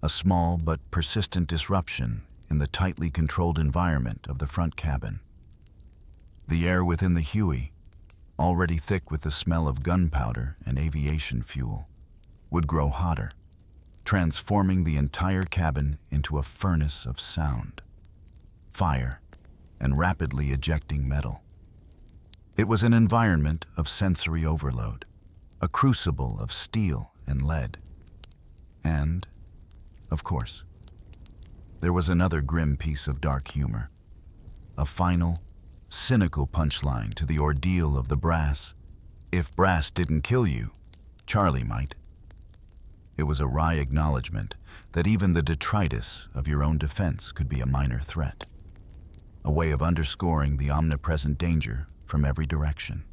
a small but persistent disruption in the tightly controlled environment of the front cabin. The air within the Huey, already thick with the smell of gunpowder and aviation fuel, would grow hotter, transforming the entire cabin into a furnace of sound, fire, and rapidly ejecting metal. It was an environment of sensory overload, a crucible of steel and lead. And, of course, there was another grim piece of dark humor, a final, cynical punchline to the ordeal of the brass. If brass didn't kill you, Charlie might. It was a wry acknowledgement that even the detritus of your own defense could be a minor threat, a way of underscoring the omnipresent danger from every direction.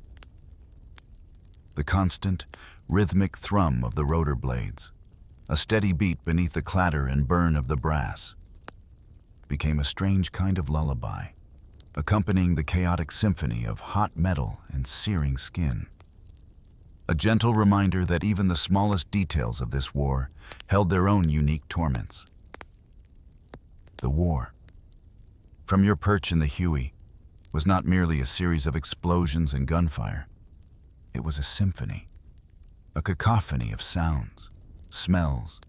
The constant, rhythmic thrum of the rotor blades, a steady beat beneath the clatter and burn of the brass, became a strange kind of lullaby, accompanying the chaotic symphony of hot metal and searing skin. A gentle reminder that even the smallest details of this war held their own unique torments. The war, from your perch in the Huey, was not merely a series of explosions and gunfire. It was a symphony, a cacophony of sounds, smells,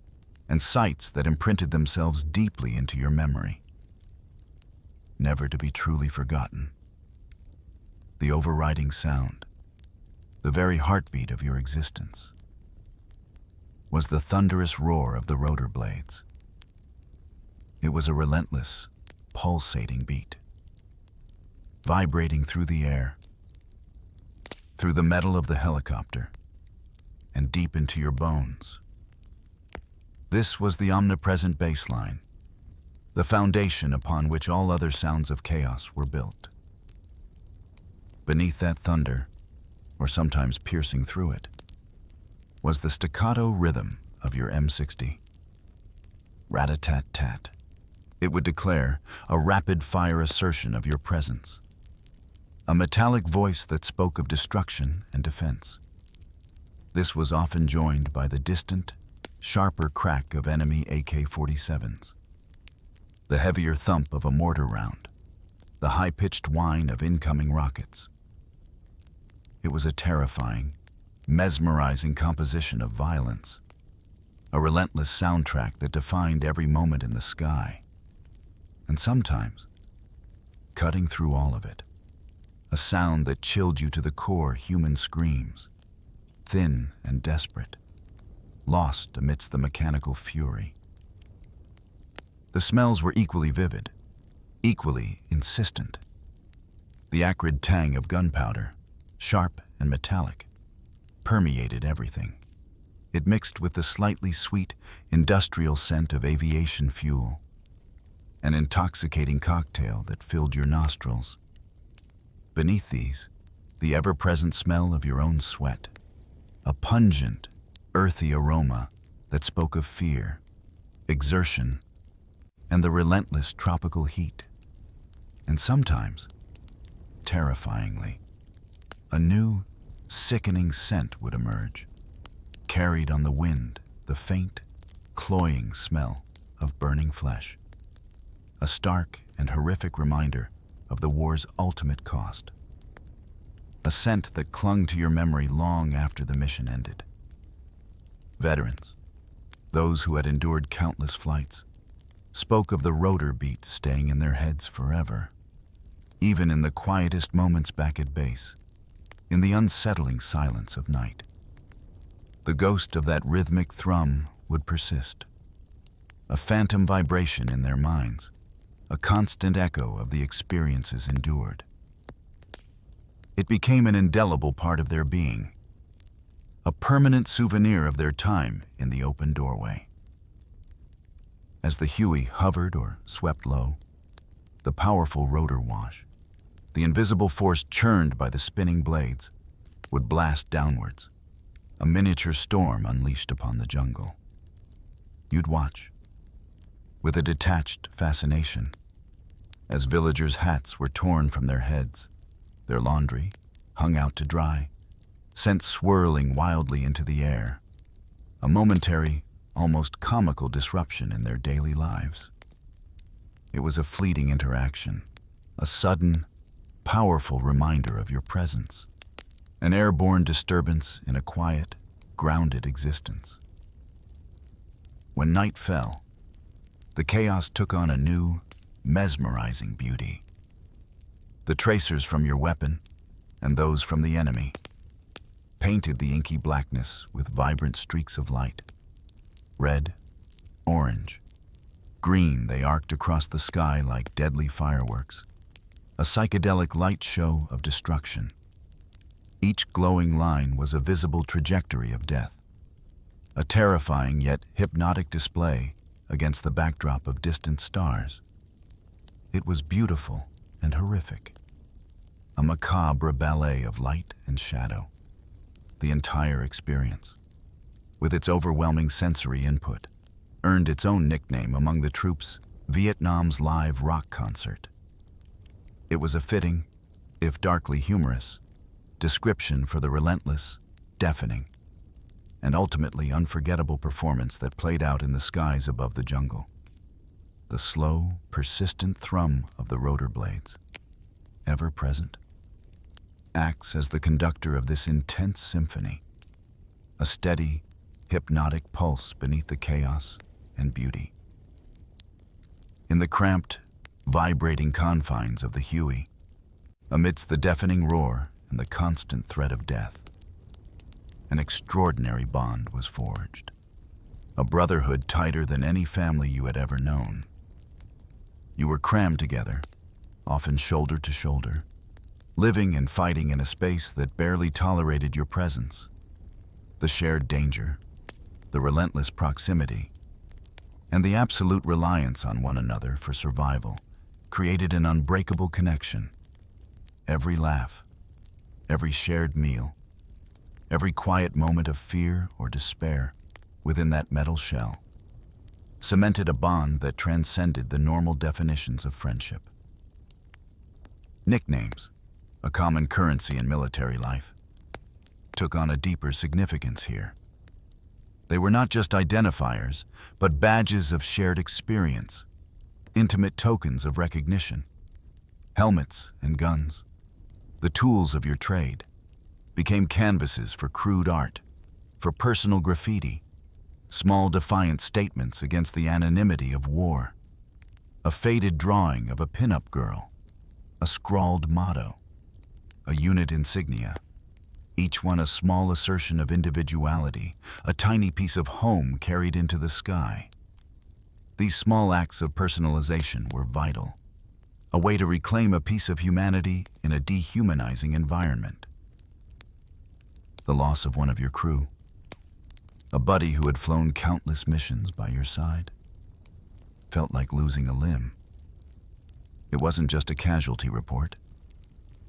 and sights that imprinted themselves deeply into your memory, never to be truly forgotten. The overriding sound, the very heartbeat of your existence, was the thunderous roar of the rotor blades. It was a relentless, pulsating beat, vibrating through the air, through the metal of the helicopter, and deep into your bones. This was the omnipresent baseline, the foundation upon which all other sounds of chaos were built. Beneath that thunder, or sometimes piercing through it, was the staccato rhythm of your M60. Rat-a-tat-tat. It would declare a rapid-fire assertion of your presence, a metallic voice that spoke of destruction and defense. This was often joined by the distant, sharper crack of enemy AK-47s, the heavier thump of a mortar round, the high-pitched whine of incoming rockets. It was a terrifying, mesmerizing composition of violence, a relentless soundtrack that defined every moment in the sky. And sometimes, cutting through all of it, a sound that chilled you to the core, human screams, thin and desperate, lost amidst the mechanical fury. The smells were equally vivid, equally insistent. The acrid tang of gunpowder, sharp and metallic, permeated everything. It mixed with the slightly sweet, industrial scent of aviation fuel, an intoxicating cocktail that filled your nostrils. Beneath these, the ever-present smell of your own sweat, a pungent, earthy aroma that spoke of fear, exertion, and the relentless tropical heat. And sometimes, terrifyingly, a new, sickening scent would emerge, carried on the wind, the faint, cloying smell of burning flesh, a stark and horrific reminder of the war's ultimate cost, a scent that clung to your memory long after the mission ended. Veterans, those who had endured countless flights, spoke of the rotor beat staying in their heads forever, even in the quietest moments back at base, in the unsettling silence of night. The ghost of that rhythmic thrum would persist, a phantom vibration in their minds, a constant echo of the experiences endured. It became an indelible part of their being, a permanent souvenir of their time in the open doorway. As the Huey hovered or swept low, the powerful rotor wash, the invisible force churned by the spinning blades, would blast downwards, a miniature storm unleashed upon the jungle. You'd watch, with a detached fascination, as villagers' hats were torn from their heads, their laundry, hung out to dry, sent swirling wildly into the air, a momentary, almost comical disruption in their daily lives. It was a fleeting interaction, a sudden, powerful reminder of your presence, an airborne disturbance in a quiet, grounded existence. When night fell, the chaos took on a new, mesmerizing beauty. The tracers from your weapon, and those from the enemy, painted the inky blackness with vibrant streaks of light. Red, orange, green, they arced across the sky like deadly fireworks, a psychedelic light show of destruction. Each glowing line was a visible trajectory of death, a terrifying yet hypnotic display against the backdrop of distant stars. It was beautiful and horrific, a macabre ballet of light and shadow. The entire experience, with its overwhelming sensory input, earned its own nickname among the troops, Vietnam's live rock concert. It was a fitting, if darkly humorous, description for the relentless, deafening, and ultimately unforgettable performance that played out in the skies above the jungle. The slow, persistent thrum of the rotor blades, ever present, acts as the conductor of this intense symphony, a steady, hypnotic pulse beneath the chaos and beauty. In the cramped, vibrating confines of the Huey, amidst the deafening roar and the constant threat of death, an extraordinary bond was forged, a brotherhood tighter than any family you had ever known. You were crammed together, often shoulder to shoulder, living and fighting in a space that barely tolerated your presence. The shared danger, the relentless proximity, and the absolute reliance on one another for survival created an unbreakable connection. Every laugh, every shared meal, every quiet moment of fear or despair within that metal shell cemented a bond that transcended the normal definitions of friendship. Nicknames, a common currency in military life, took on a deeper significance here. They were not just identifiers, but badges of shared experience, intimate tokens of recognition. Helmets and guns, the tools of your trade, became canvases for crude art, for personal graffiti, small defiant statements against the anonymity of war, a faded drawing of a pin-up girl, a scrawled motto, a unit insignia, each one a small assertion of individuality, a tiny piece of home carried into the sky. These small acts of personalization were vital, a way to reclaim a piece of humanity in a dehumanizing environment. The loss of one of your crew, a buddy who had flown countless missions by your side, felt like losing a limb. It wasn't just a casualty report.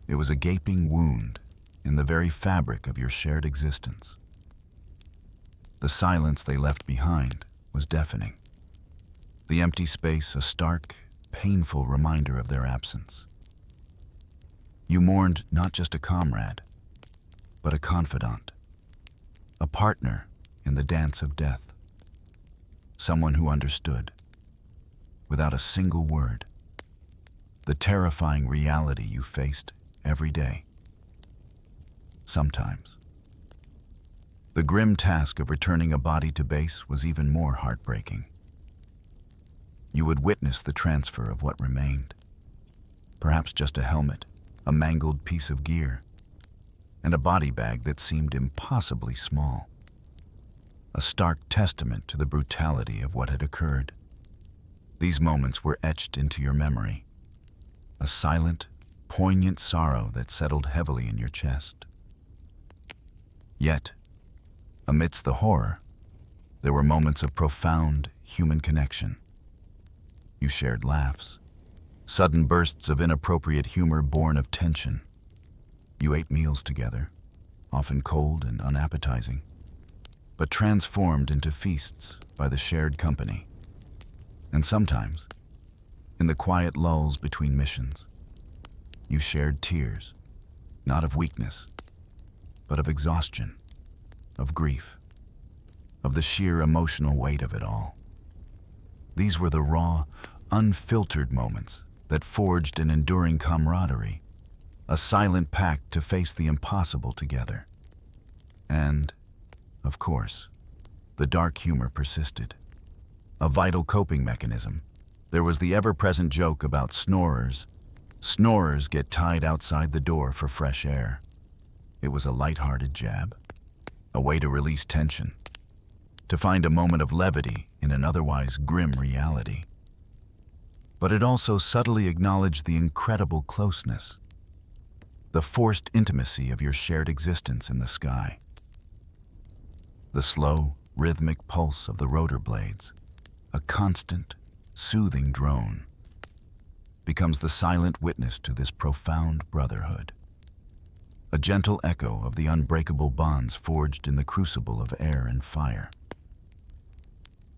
It was a gaping wound in the very fabric of your shared existence. The silence they left behind was deafening. The empty space a stark, painful reminder of their absence. You mourned not just a comrade, but a confidant, a partner in the dance of death, someone who understood, without a single word, the terrifying reality you faced every day. Sometimes, the grim task of returning a body to base was even more heartbreaking. You would witness the transfer of what remained, perhaps just a helmet, a mangled piece of gear, and a body bag that seemed impossibly small. A stark testament to the brutality of what had occurred. These moments were etched into your memory, a silent, poignant sorrow that settled heavily in your chest. Yet, amidst the horror, there were moments of profound human connection. You shared laughs, sudden bursts of inappropriate humor born of tension. You ate meals together, often cold and unappetizing, but transformed into feasts by the shared company. And sometimes, in the quiet lulls between missions, you shared tears, not of weakness, but of exhaustion, of grief, of the sheer emotional weight of it all. These were the raw, unfiltered moments that forged an enduring camaraderie, a silent pact to face the impossible together. And, of course, the dark humor persisted. A vital coping mechanism. There was the ever-present joke about snorers. Snorers get tied outside the door for fresh air. It was a light-hearted jab, a way to release tension, to find a moment of levity in an otherwise grim reality. But it also subtly acknowledged the incredible closeness, the forced intimacy of your shared existence in the sky. The slow, rhythmic pulse of the rotor blades, a constant, soothing drone, becomes the silent witness to this profound brotherhood, a gentle echo of the unbreakable bonds forged in the crucible of air and fire.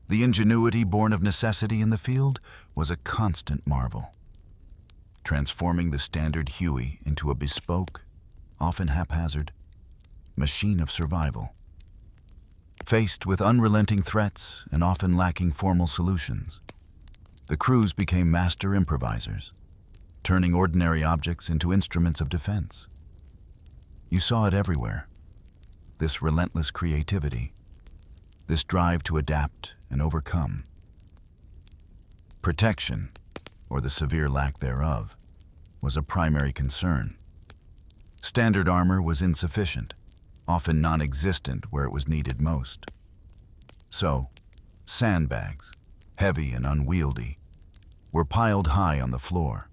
The ingenuity born of necessity in the field was a constant marvel, transforming the standard Huey into a bespoke, often haphazard, machine of survival. Faced with unrelenting threats and often lacking formal solutions, the crews became master improvisers, turning ordinary objects into instruments of defense. You saw it everywhere, this relentless creativity, this drive to adapt and overcome. Protection, or the severe lack thereof, was a primary concern. Standard armor was insufficient, often non-existent where it was needed most. So, sandbags, heavy and unwieldy, were piled high on the floor,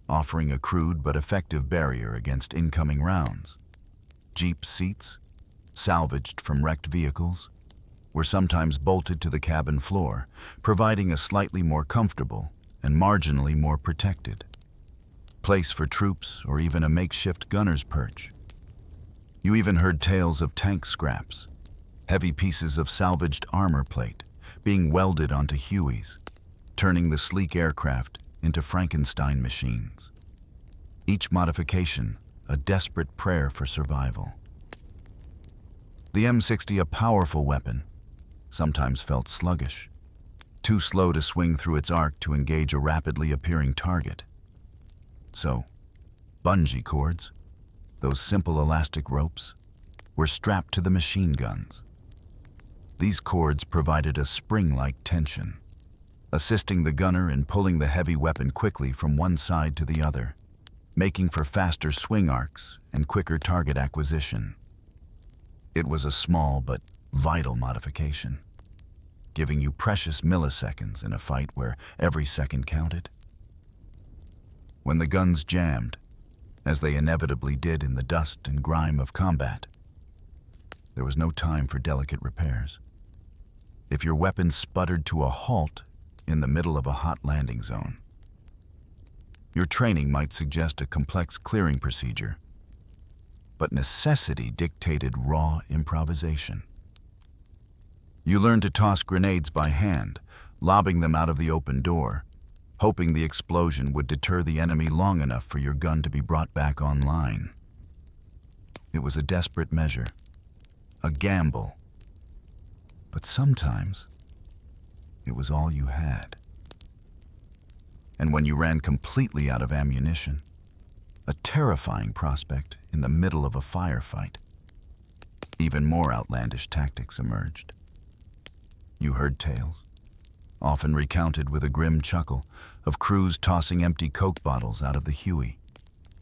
offering a crude but effective barrier against incoming rounds. Jeep seats, salvaged from wrecked vehicles, were sometimes bolted to the cabin floor, providing a slightly more comfortable and marginally more protected place for troops or even a makeshift gunner's perch. You even heard tales of tank scraps, heavy pieces of salvaged armor plate being welded onto Hueys, turning the sleek aircraft into Frankenstein machines. Each modification a desperate prayer for survival. The M60, a powerful weapon, sometimes felt sluggish, too slow to swing through its arc to engage a rapidly appearing target. So, bungee cords, those simple elastic ropes, were strapped to the machine guns. These cords provided a spring-like tension, assisting the gunner in pulling the heavy weapon quickly from one side to the other, making for faster swing arcs and quicker target acquisition. It was a small but vital modification, giving you precious milliseconds in a fight where every second counted. When the guns jammed, as they inevitably did in the dust and grime of combat, there was no time for delicate repairs. If your weapon sputtered to a halt in the middle of a hot landing zone, your training might suggest a complex clearing procedure, but necessity dictated raw improvisation. You learned to toss grenades by hand, lobbing them out of the open door, hoping the explosion would deter the enemy long enough for your gun to be brought back online. It was a desperate measure, a gamble, but sometimes it was all you had. And when you ran completely out of ammunition, a terrifying prospect in the middle of a firefight, even more outlandish tactics emerged. You heard tales, often recounted with a grim chuckle, of crews tossing empty Coke bottles out of the Huey,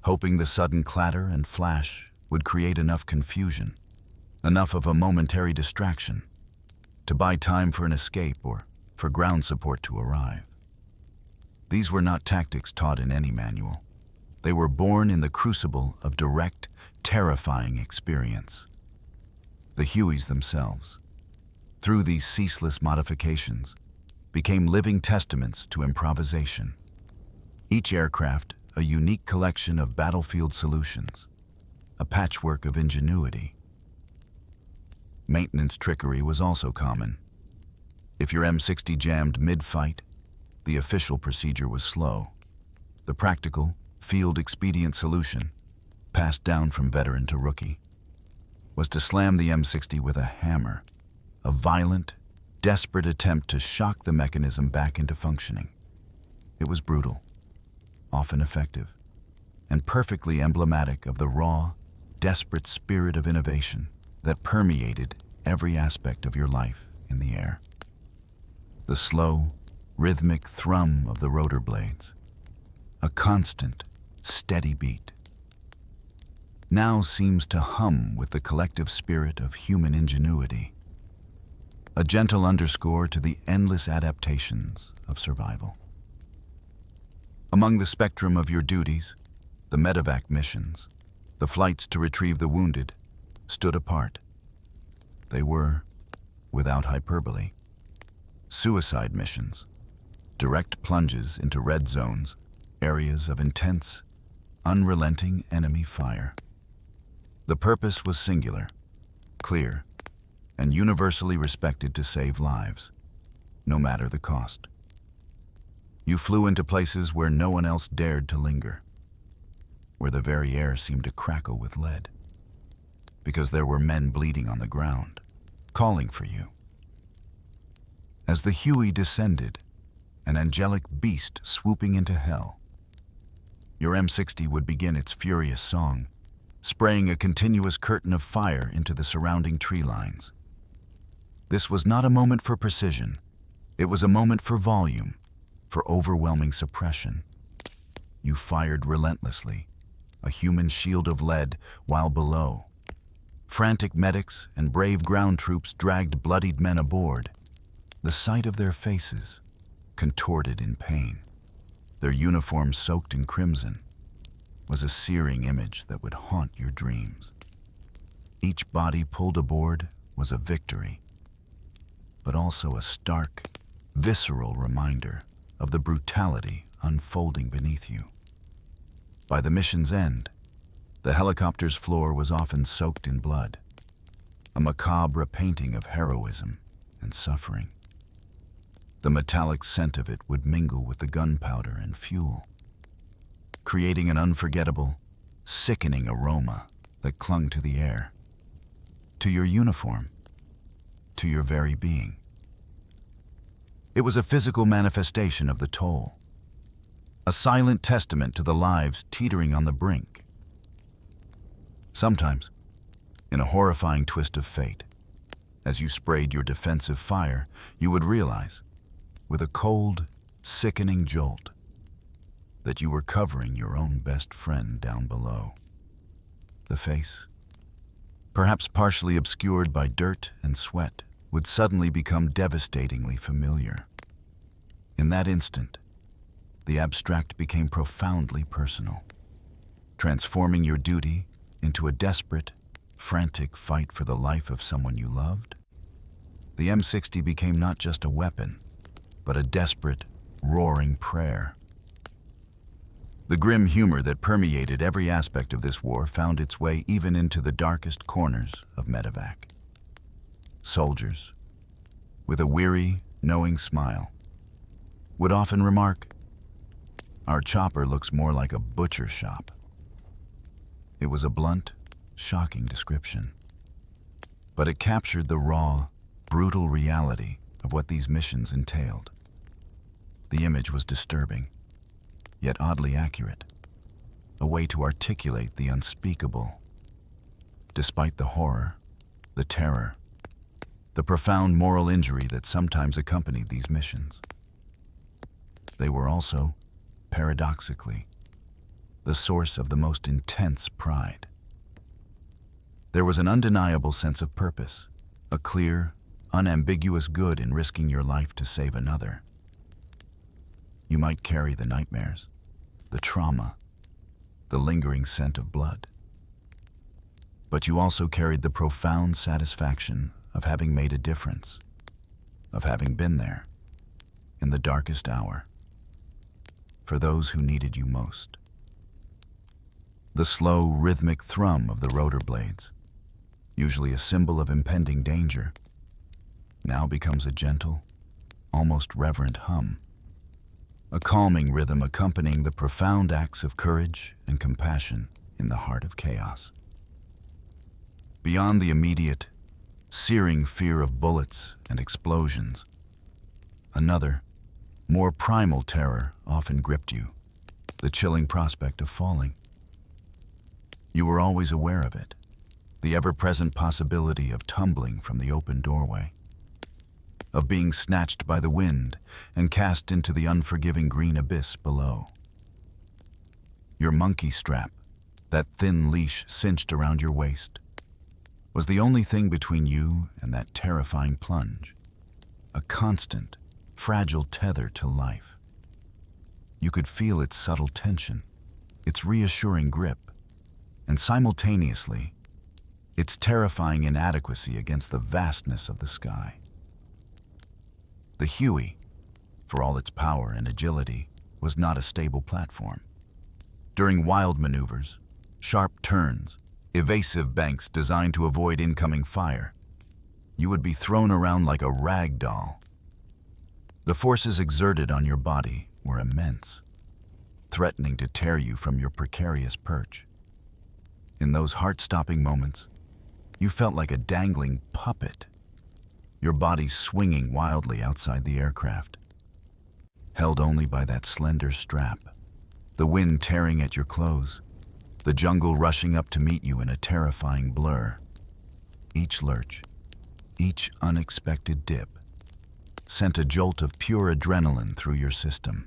hoping the sudden clatter and flash would create enough confusion, enough of a momentary distraction, to buy time for an escape or for ground support to arrive. These were not tactics taught in any manual. They were born in the crucible of direct, terrifying experience. The Hueys themselves, through these ceaseless modifications, became living testaments to improvisation. Each aircraft a unique collection of battlefield solutions, a patchwork of ingenuity. Maintenance trickery was also common. If your M60 jammed mid-fight, the official procedure was slow. The practical, field-expedient solution, passed down from veteran to rookie, was to slam the M60 with a hammer, a violent, desperate attempt to shock the mechanism back into functioning. It was brutal, often effective, and perfectly emblematic of the raw, desperate spirit of innovation that permeated every aspect of your life in the air. The slow, rhythmic thrum of the rotor blades, a constant, steady beat, now seems to hum with the collective spirit of human ingenuity, a gentle underscore to the endless adaptations of survival. Among the spectrum of your duties, the medevac missions, the flights to retrieve the wounded, stood apart. They were, without hyperbole, suicide missions, direct plunges into red zones, areas of intense, unrelenting enemy fire. The purpose was singular, clear, and universally respected to save lives, no matter the cost. You flew into places where no one else dared to linger, where the very air seemed to crackle with lead, because there were men bleeding on the ground, calling for you. As the Huey descended, an angelic beast swooping into hell, your M60 would begin its furious song, spraying a continuous curtain of fire into the surrounding tree lines. This was not a moment for precision. It was a moment for volume, for overwhelming suppression. You fired relentlessly, a human shield of lead, while below, frantic medics and brave ground troops dragged bloodied men aboard, the sight of their faces contorted in pain, their uniforms soaked in crimson, was a searing image that would haunt your dreams. Each body pulled aboard was a victory, but also a stark, visceral reminder of the brutality unfolding beneath you. By the mission's end, the helicopter's floor was often soaked in blood, a macabre painting of heroism and suffering. The metallic scent of it would mingle with the gunpowder and fuel, creating an unforgettable, sickening aroma that clung to the air, to your uniform, to your very being. It was a physical manifestation of the toll, a silent testament to the lives teetering on the brink. Sometimes, in a horrifying twist of fate, as you sprayed your defensive fire, you would realize, with a cold, sickening jolt, that you were covering your own best friend down below. The face, perhaps partially obscured by dirt and sweat, would suddenly become devastatingly familiar. In that instant, the abstract became profoundly personal, transforming your duty into a desperate, frantic fight for the life of someone you loved. The M60 became not just a weapon, but a desperate, roaring prayer. The grim humor that permeated every aspect of this war found its way even into the darkest corners of medevac. Soldiers, with a weary, knowing smile, would often remark, "Our chopper looks more like a butcher shop." It was a blunt, shocking description, but it captured the raw, brutal reality of what these missions entailed. The image was disturbing, yet oddly accurate, a way to articulate the unspeakable. Despite the horror, the terror, the profound moral injury that sometimes accompanied these missions, they were also, paradoxically, the source of the most intense pride. There was an undeniable sense of purpose, a clear, unambiguous good in risking your life to save another. You might carry the nightmares, the trauma, the lingering scent of blood, but you also carried the profound satisfaction of having made a difference, of having been there, in the darkest hour, for those who needed you most. The slow, rhythmic thrum of the rotor blades, usually a symbol of impending danger, now becomes a gentle, almost reverent hum, a calming rhythm accompanying the profound acts of courage and compassion in the heart of chaos. Beyond the immediate, searing fear of bullets and explosions, another, more primal terror often gripped you, the chilling prospect of falling. You were always aware of it, the ever-present possibility of tumbling from the open doorway, of being snatched by the wind and cast into the unforgiving green abyss below. Your monkey strap, that thin leash cinched around your waist, was the only thing between you and that terrifying plunge, a constant, fragile tether to life. You could feel its subtle tension, its reassuring grip, and simultaneously, its terrifying inadequacy against the vastness of the sky. The Huey, for all its power and agility, was not a stable platform. During wild maneuvers, sharp turns, evasive banks designed to avoid incoming fire, you would be thrown around like a rag doll. The forces exerted on your body were immense, threatening to tear you from your precarious perch. In those heart-stopping moments, you felt like a dangling puppet, your body swinging wildly outside the aircraft, held only by that slender strap, the wind tearing at your clothes, the jungle rushing up to meet you in a terrifying blur. Each lurch, each unexpected dip, sent a jolt of pure adrenaline through your system,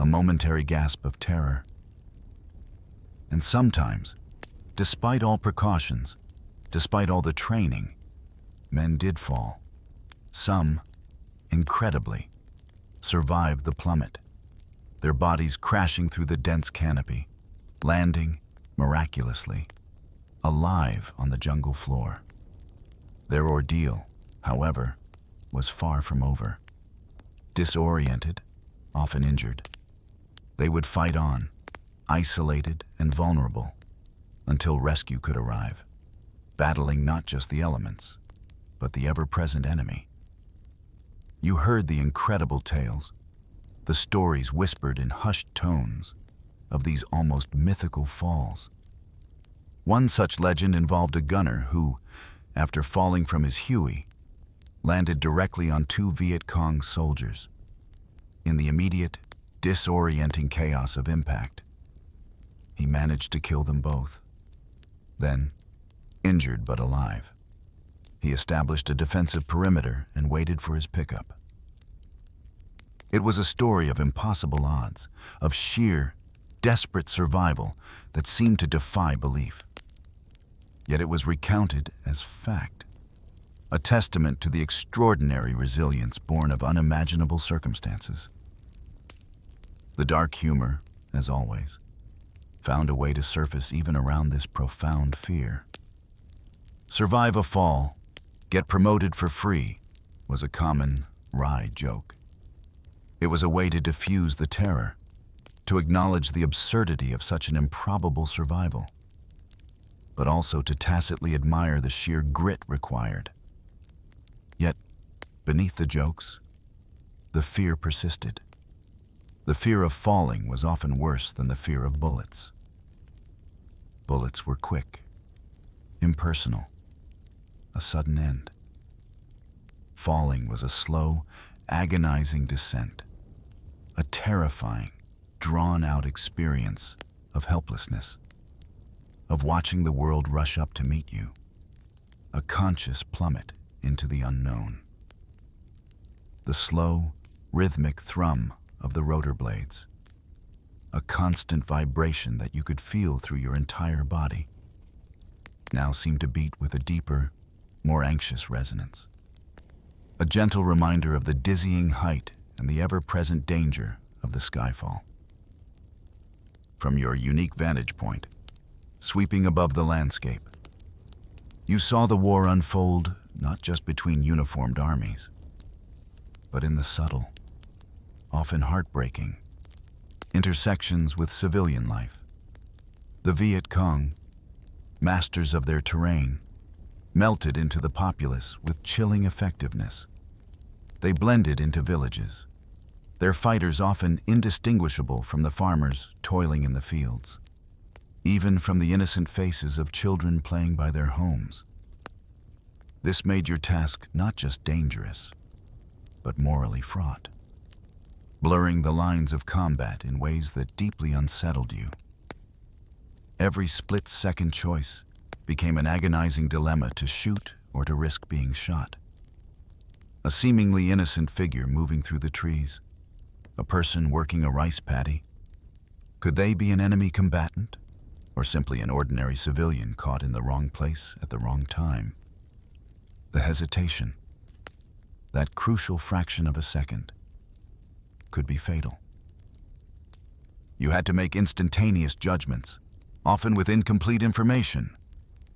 a momentary gasp of terror. And sometimes, despite all precautions, despite all the training, men did fall. Some, incredibly, survived the plummet, their bodies crashing through the dense canopy, landing, miraculously, alive on the jungle floor. Their ordeal, however, was far from over. Disoriented, often injured, they would fight on, isolated and vulnerable, until rescue could arrive, battling not just the elements, but the ever-present enemy. You heard the incredible tales, the stories whispered in hushed tones of these almost mythical falls. One such legend involved a gunner who, after falling from his Huey, landed directly on 2 Viet Cong soldiers. In the immediate, disorienting chaos of impact, he managed to kill them both. Then, injured but alive, he established a defensive perimeter and waited for his pickup. It was a story of impossible odds, of sheer, desperate survival that seemed to defy belief. Yet it was recounted as fact, a testament to the extraordinary resilience born of unimaginable circumstances. The dark humor, as always, found a way to surface even around this profound fear. Survive a fall, get promoted for free, was a common, wry joke. It was a way to diffuse the terror, to acknowledge the absurdity of such an improbable survival, but also to tacitly admire the sheer grit required. Yet, beneath the jokes, the fear persisted. The fear of falling was often worse than the fear of bullets. Bullets were quick, impersonal, a sudden end. Falling was a slow, agonizing descent, a terrifying, drawn-out experience of helplessness, of watching the world rush up to meet you, a conscious plummet into the unknown. The slow, rhythmic thrum of the rotor blades, a constant vibration that you could feel through your entire body, now seemed to beat with a deeper, more anxious resonance. A gentle reminder of the dizzying height and the ever-present danger of the skyfall. From your unique vantage point, sweeping above the landscape, you saw the war unfold not just between uniformed armies, but in the subtle, often heartbreaking, intersections with civilian life. The Viet Cong, masters of their terrain, melted into the populace with chilling effectiveness. They blended into villages, their fighters often indistinguishable from the farmers toiling in the fields, even from the innocent faces of children playing by their homes. This made your task not just dangerous, but morally fraught, blurring the lines of combat in ways that deeply unsettled you. Every split-second choice became an agonizing dilemma to shoot or to risk being shot. A seemingly innocent figure moving through the trees, a person working a rice paddy. Could they be an enemy combatant, or simply an ordinary civilian caught in the wrong place at the wrong time? The hesitation, that crucial fraction of a second, could be fatal. You had to make instantaneous judgments, often with incomplete information,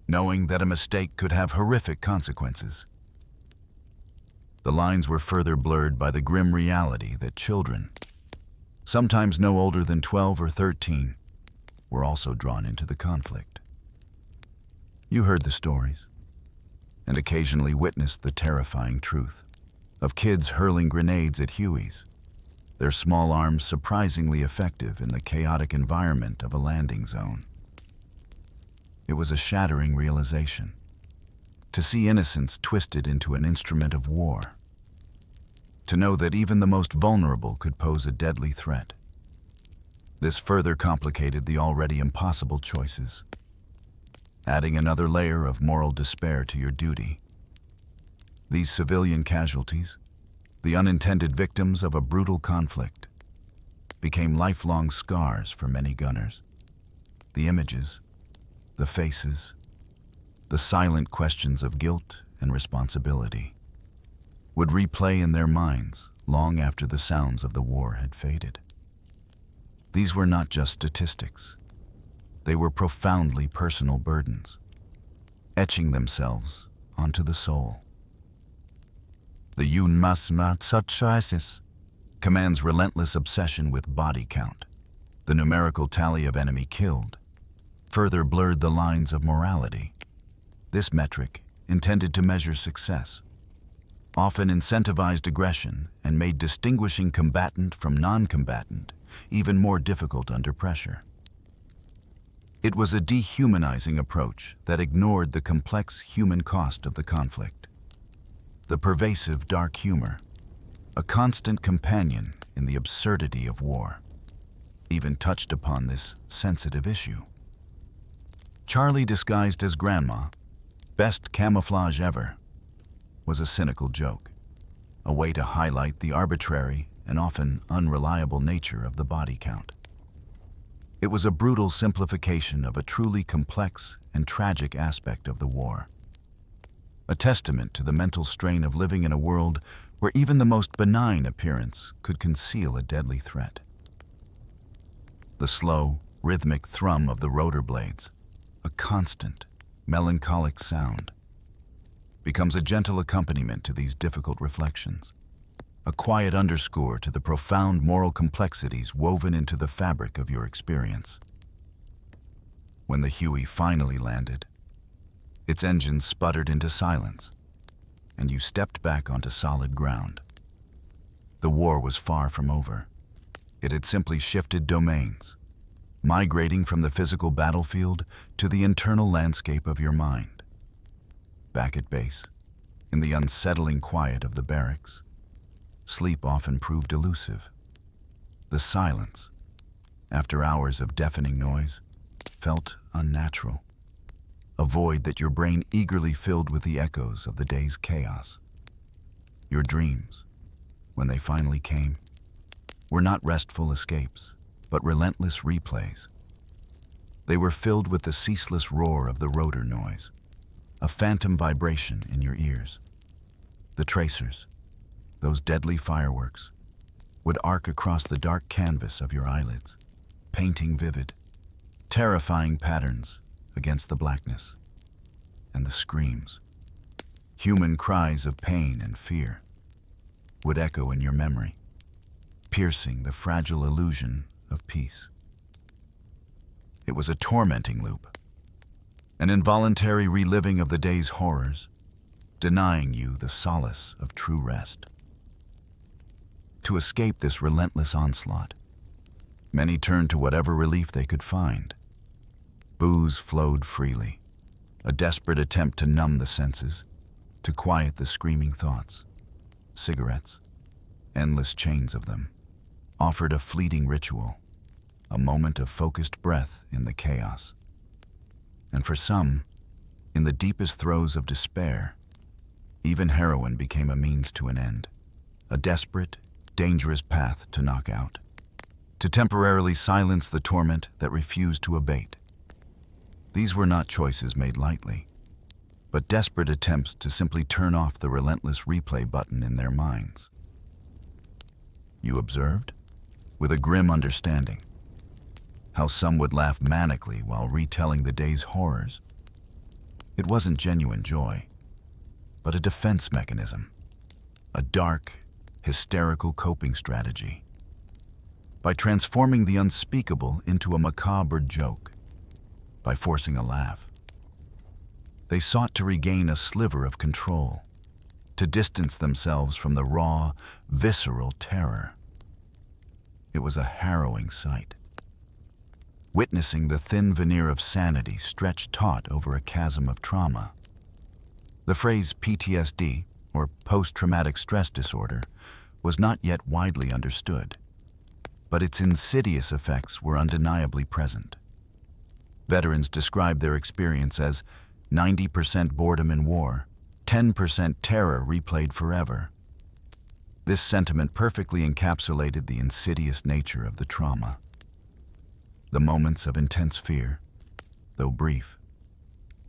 knowing that a mistake could have horrific consequences. The lines were further blurred by the grim reality that children, sometimes no older than 12 or 13, were also drawn into the conflict. You heard the stories, and occasionally witnessed the terrifying truth of kids hurling grenades at Hueys, their small arms surprisingly effective in the chaotic environment of a landing zone. It was a shattering realization, to see innocence twisted into an instrument of war, to know that even the most vulnerable could pose a deadly threat. This further complicated the already impossible choices, adding another layer of moral despair to your duty. These civilian casualties, the unintended victims of a brutal conflict, became lifelong scars for many gunners. The images, the faces, the silent questions of guilt and responsibility would replay in their minds long after the sounds of the war had faded. These were not just statistics. They were profoundly personal burdens, etching themselves onto the soul. The unimaginable commands relentless obsession with body count. The numerical tally of enemy killed further blurred the lines of morality. This metric, intended to measure success, often incentivized aggression and made distinguishing combatant from non-combatant even more difficult under pressure. It was a dehumanizing approach that ignored the complex human cost of the conflict. The pervasive dark humor, a constant companion in the absurdity of war, even touched upon this sensitive issue. Charlie disguised as Grandma, best camouflage ever, was a cynical joke, a way to highlight the arbitrary and often unreliable nature of the body count. It was a brutal simplification of a truly complex and tragic aspect of the war, a testament to the mental strain of living in a world where even the most benign appearance could conceal a deadly threat. The slow, rhythmic thrum of the rotor blades, a constant, melancholic sound, becomes a gentle accompaniment to these difficult reflections, a quiet underscore to the profound moral complexities woven into the fabric of your experience. When the Huey finally landed, its engines sputtered into silence, and you stepped back onto solid ground. The war was far from over. It had simply shifted domains, migrating from the physical battlefield to the internal landscape of your mind. Back at base, in the unsettling quiet of the barracks, sleep often proved elusive. The silence, after hours of deafening noise, felt unnatural, a void that your brain eagerly filled with the echoes of the day's chaos. Your dreams, when they finally came, were not restful escapes, but relentless replays. They were filled with the ceaseless roar of the rotor noise, a phantom vibration in your ears. The tracers, those deadly fireworks, would arc across the dark canvas of your eyelids, painting vivid, terrifying patterns against the blackness. And the screams, human cries of pain and fear, would echo in your memory, piercing the fragile illusion of peace. It was a tormenting loop, an involuntary reliving of the day's horrors, denying you the solace of true rest. To escape this relentless onslaught, many turned to whatever relief they could find. Booze flowed freely, a desperate attempt to numb the senses, to quiet the screaming thoughts. Cigarettes, endless chains of them, offered a fleeting ritual, a moment of focused breath in the chaos. And for some, in the deepest throes of despair, even heroin became a means to an end, a desperate, dangerous path to knock out, to temporarily silence the torment that refused to abate. These were not choices made lightly, but desperate attempts to simply turn off the relentless replay button in their minds. You observed, with a grim understanding, how some would laugh manically while retelling the day's horrors. It wasn't genuine joy, but a defense mechanism, a dark, hysterical coping strategy. By transforming the unspeakable into a macabre joke, by forcing a laugh, they sought to regain a sliver of control, to distance themselves from the raw, visceral terror. It was a harrowing sight, witnessing the thin veneer of sanity stretch taut over a chasm of trauma. The phrase PTSD, or post-traumatic stress disorder, was not yet widely understood, but its insidious effects were undeniably present. Veterans described their experience as 90% boredom in war, 10% terror replayed forever. This sentiment perfectly encapsulated the insidious nature of the trauma. The moments of intense fear, though brief,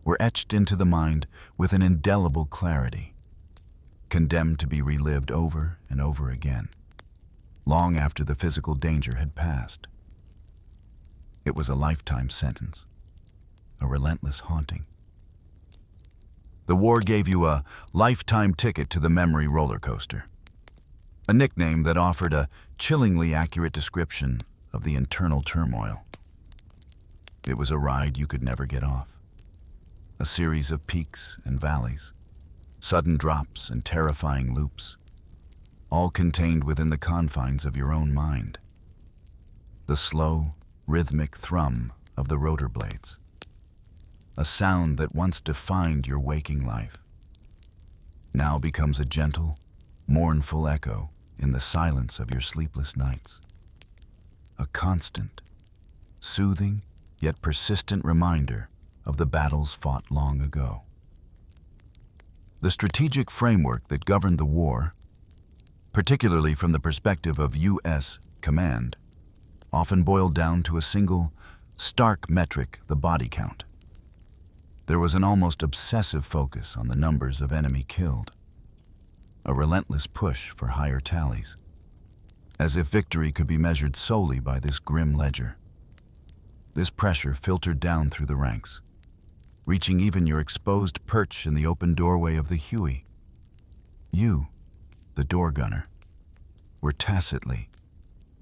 were etched into the mind with an indelible clarity, condemned to be relived over and over again, long after the physical danger had passed. It was a lifetime sentence, a relentless haunting. The war gave you a lifetime ticket to the memory roller coaster, a nickname that offered a chillingly accurate description of the internal turmoil. It was a ride you could never get off, a series of peaks and valleys, sudden drops and terrifying loops, all contained within the confines of your own mind. The slow, rhythmic thrum of the rotor blades, a sound that once defined your waking life, now becomes a gentle, mournful echo in the silence of your sleepless nights. A constant, soothing, yet persistent reminder of the battles fought long ago. The strategic framework that governed the war, particularly from the perspective of U.S. command, often boiled down to a single, stark metric: the body count. There was an almost obsessive focus on the numbers of enemy killed, a relentless push for higher tallies, as if victory could be measured solely by this grim ledger. This pressure filtered down through the ranks, reaching even your exposed perch in the open doorway of the Huey. You, the door gunner, were tacitly,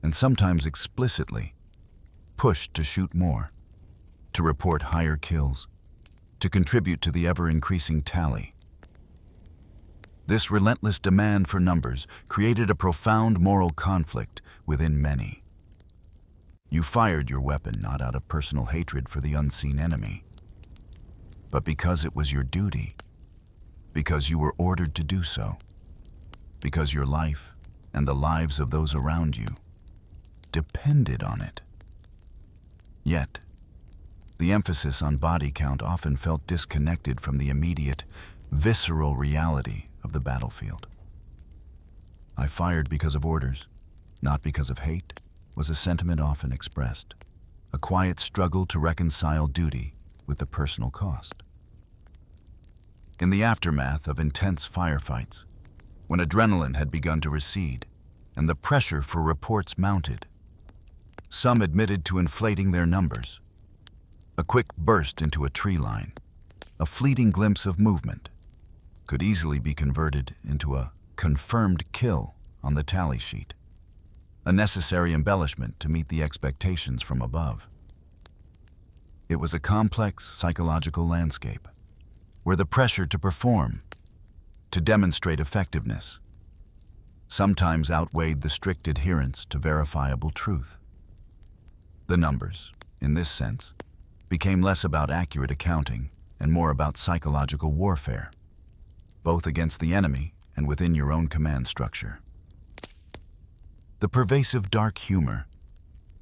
and sometimes explicitly, pushed to shoot more, to report higher kills, to contribute to the ever-increasing tally. This relentless demand for numbers created a profound moral conflict within many. You fired your weapon not out of personal hatred for the unseen enemy, but because it was your duty, because you were ordered to do so, because your life and the lives of those around you depended on it. Yet, the emphasis on body count often felt disconnected from the immediate, visceral reality of the battlefield. "I fired because of orders, not because of hate," was a sentiment often expressed, a quiet struggle to reconcile duty with the personal cost. In the aftermath of intense firefights, when adrenaline had begun to recede and the pressure for reports mounted, some admitted to inflating their numbers. A quick burst into a tree line, a fleeting glimpse of movement, could easily be converted into a confirmed kill on the tally sheet, a necessary embellishment to meet the expectations from above. It was a complex psychological landscape, where the pressure to perform, to demonstrate effectiveness, sometimes outweighed the strict adherence to verifiable truth. The numbers, in this sense, became less about accurate accounting and more about psychological warfare, both against the enemy and within your own command structure. The pervasive dark humor,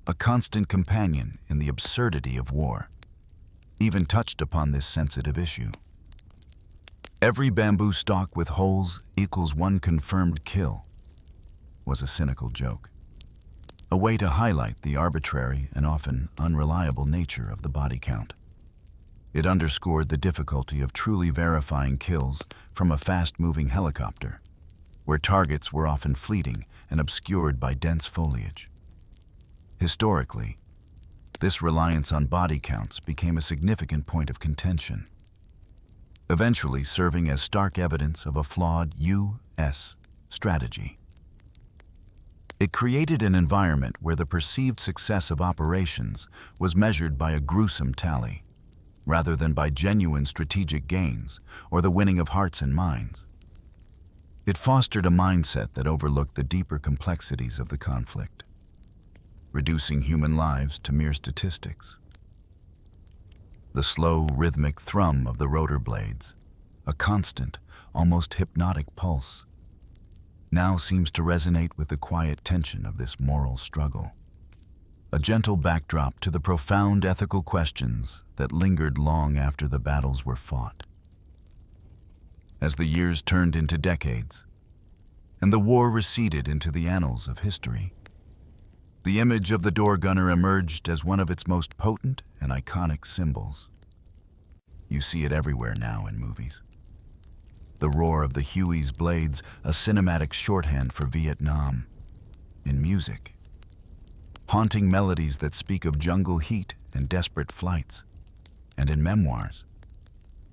a constant companion in the absurdity of war, even touched upon this sensitive issue. Every bamboo stalk with holes equals one confirmed kill was a cynical joke, a way to highlight the arbitrary and often unreliable nature of the body count. It underscored the difficulty of truly verifying kills from a fast-moving helicopter, where targets were often fleeting and obscured by dense foliage. Historically, this reliance on body counts became a significant point of contention, eventually serving as stark evidence of a flawed U.S. strategy. It created an environment where the perceived success of operations was measured by a gruesome tally, rather than by genuine strategic gains or the winning of hearts and minds. It fostered a mindset that overlooked the deeper complexities of the conflict, reducing human lives to mere statistics. The slow, rhythmic thrum of the rotor blades, a constant, almost hypnotic pulse, now seems to resonate with the quiet tension of this moral struggle, a gentle backdrop to the profound ethical questions that lingered long after the battles were fought. As the years turned into decades, and the war receded into the annals of history, the image of the door gunner emerged as one of its most potent and iconic symbols. You see it everywhere now in movies. The roar of the Huey's blades, a cinematic shorthand for Vietnam. In music, haunting melodies that speak of jungle heat and desperate flights, and in memoirs,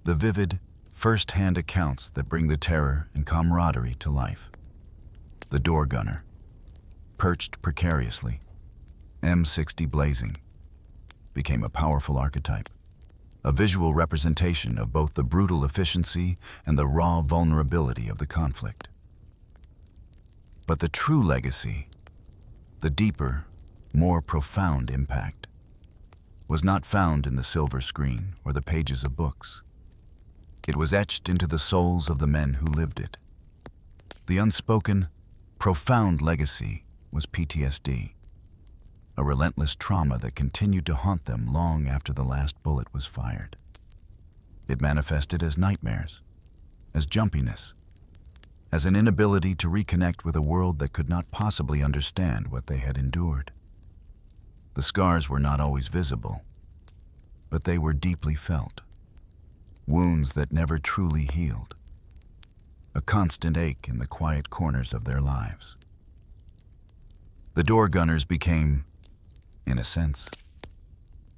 the vivid, first-hand accounts that bring the terror and camaraderie to life. The door gunner, perched precariously, M60 blazing, became a powerful archetype, a visual representation of both the brutal efficiency and the raw vulnerability of the conflict. But the true legacy, the deeper, more profound impact, was not found in the silver screen or the pages of books. It was etched into the souls of the men who lived it. The unspoken, profound legacy was PTSD, a relentless trauma that continued to haunt them long after the last bullet was fired. It manifested as nightmares, as jumpiness, as an inability to reconnect with a world that could not possibly understand what they had endured. The scars were not always visible, but they were deeply felt. Wounds that never truly healed. A constant ache in the quiet corners of their lives. The door gunners became, in a sense,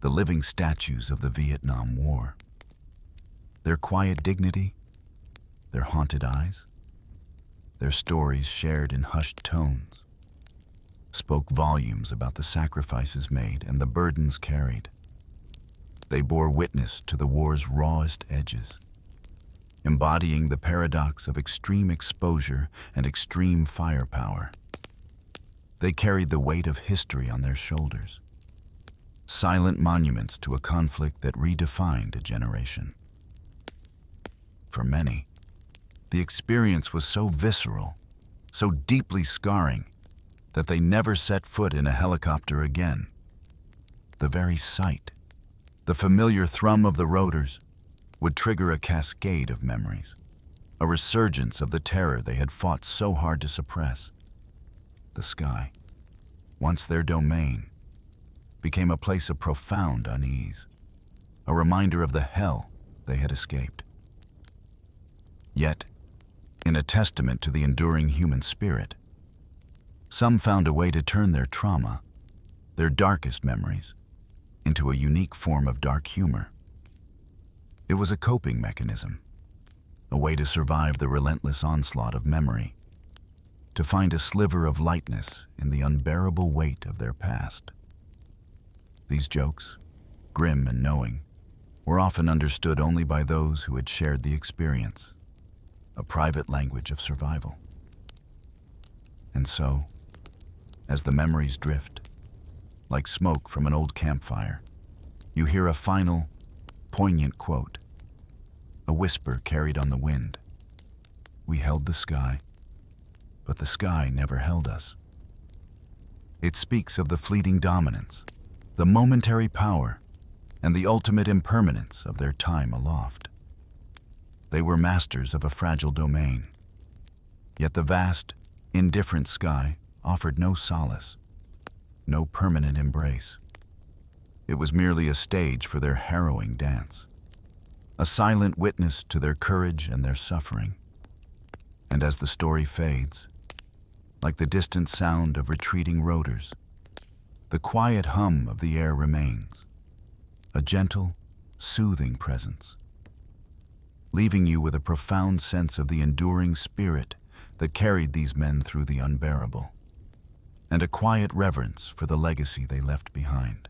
the living statues of the Vietnam War. Their quiet dignity, their haunted eyes, their stories shared in hushed tones, spoke volumes about the sacrifices made and the burdens carried. They bore witness to the war's rawest edges, embodying the paradox of extreme exposure and extreme firepower. They carried the weight of history on their shoulders, silent monuments to a conflict that redefined a generation. For many, the experience was so visceral, so deeply scarring, that they never set foot in a helicopter again. The very sight, the familiar thrum of the rotors, would trigger a cascade of memories, a resurgence of the terror they had fought so hard to suppress. The sky, once their domain, became a place of profound unease, a reminder of the hell they had escaped. Yet, in a testament to the enduring human spirit, some found a way to turn their trauma, their darkest memories, into a unique form of dark humor. It was a coping mechanism, a way to survive the relentless onslaught of memory, to find a sliver of lightness in the unbearable weight of their past. These jokes, grim and knowing, were often understood only by those who had shared the experience, a private language of survival. And so, as the memories drift, like smoke from an old campfire, you hear a final, poignant quote, a whisper carried on the wind. We held the sky, but the sky never held us. It speaks of the fleeting dominance, the momentary power, and the ultimate impermanence of their time aloft. They were masters of a fragile domain, yet the vast, indifferent sky offered no solace, no permanent embrace. It was merely a stage for their harrowing dance, a silent witness to their courage and their suffering. And as the story fades, like the distant sound of retreating rotors, the quiet hum of the air remains, a gentle, soothing presence, leaving you with a profound sense of the enduring spirit that carried these men through the unbearable, and a quiet reverence for the legacy they left behind.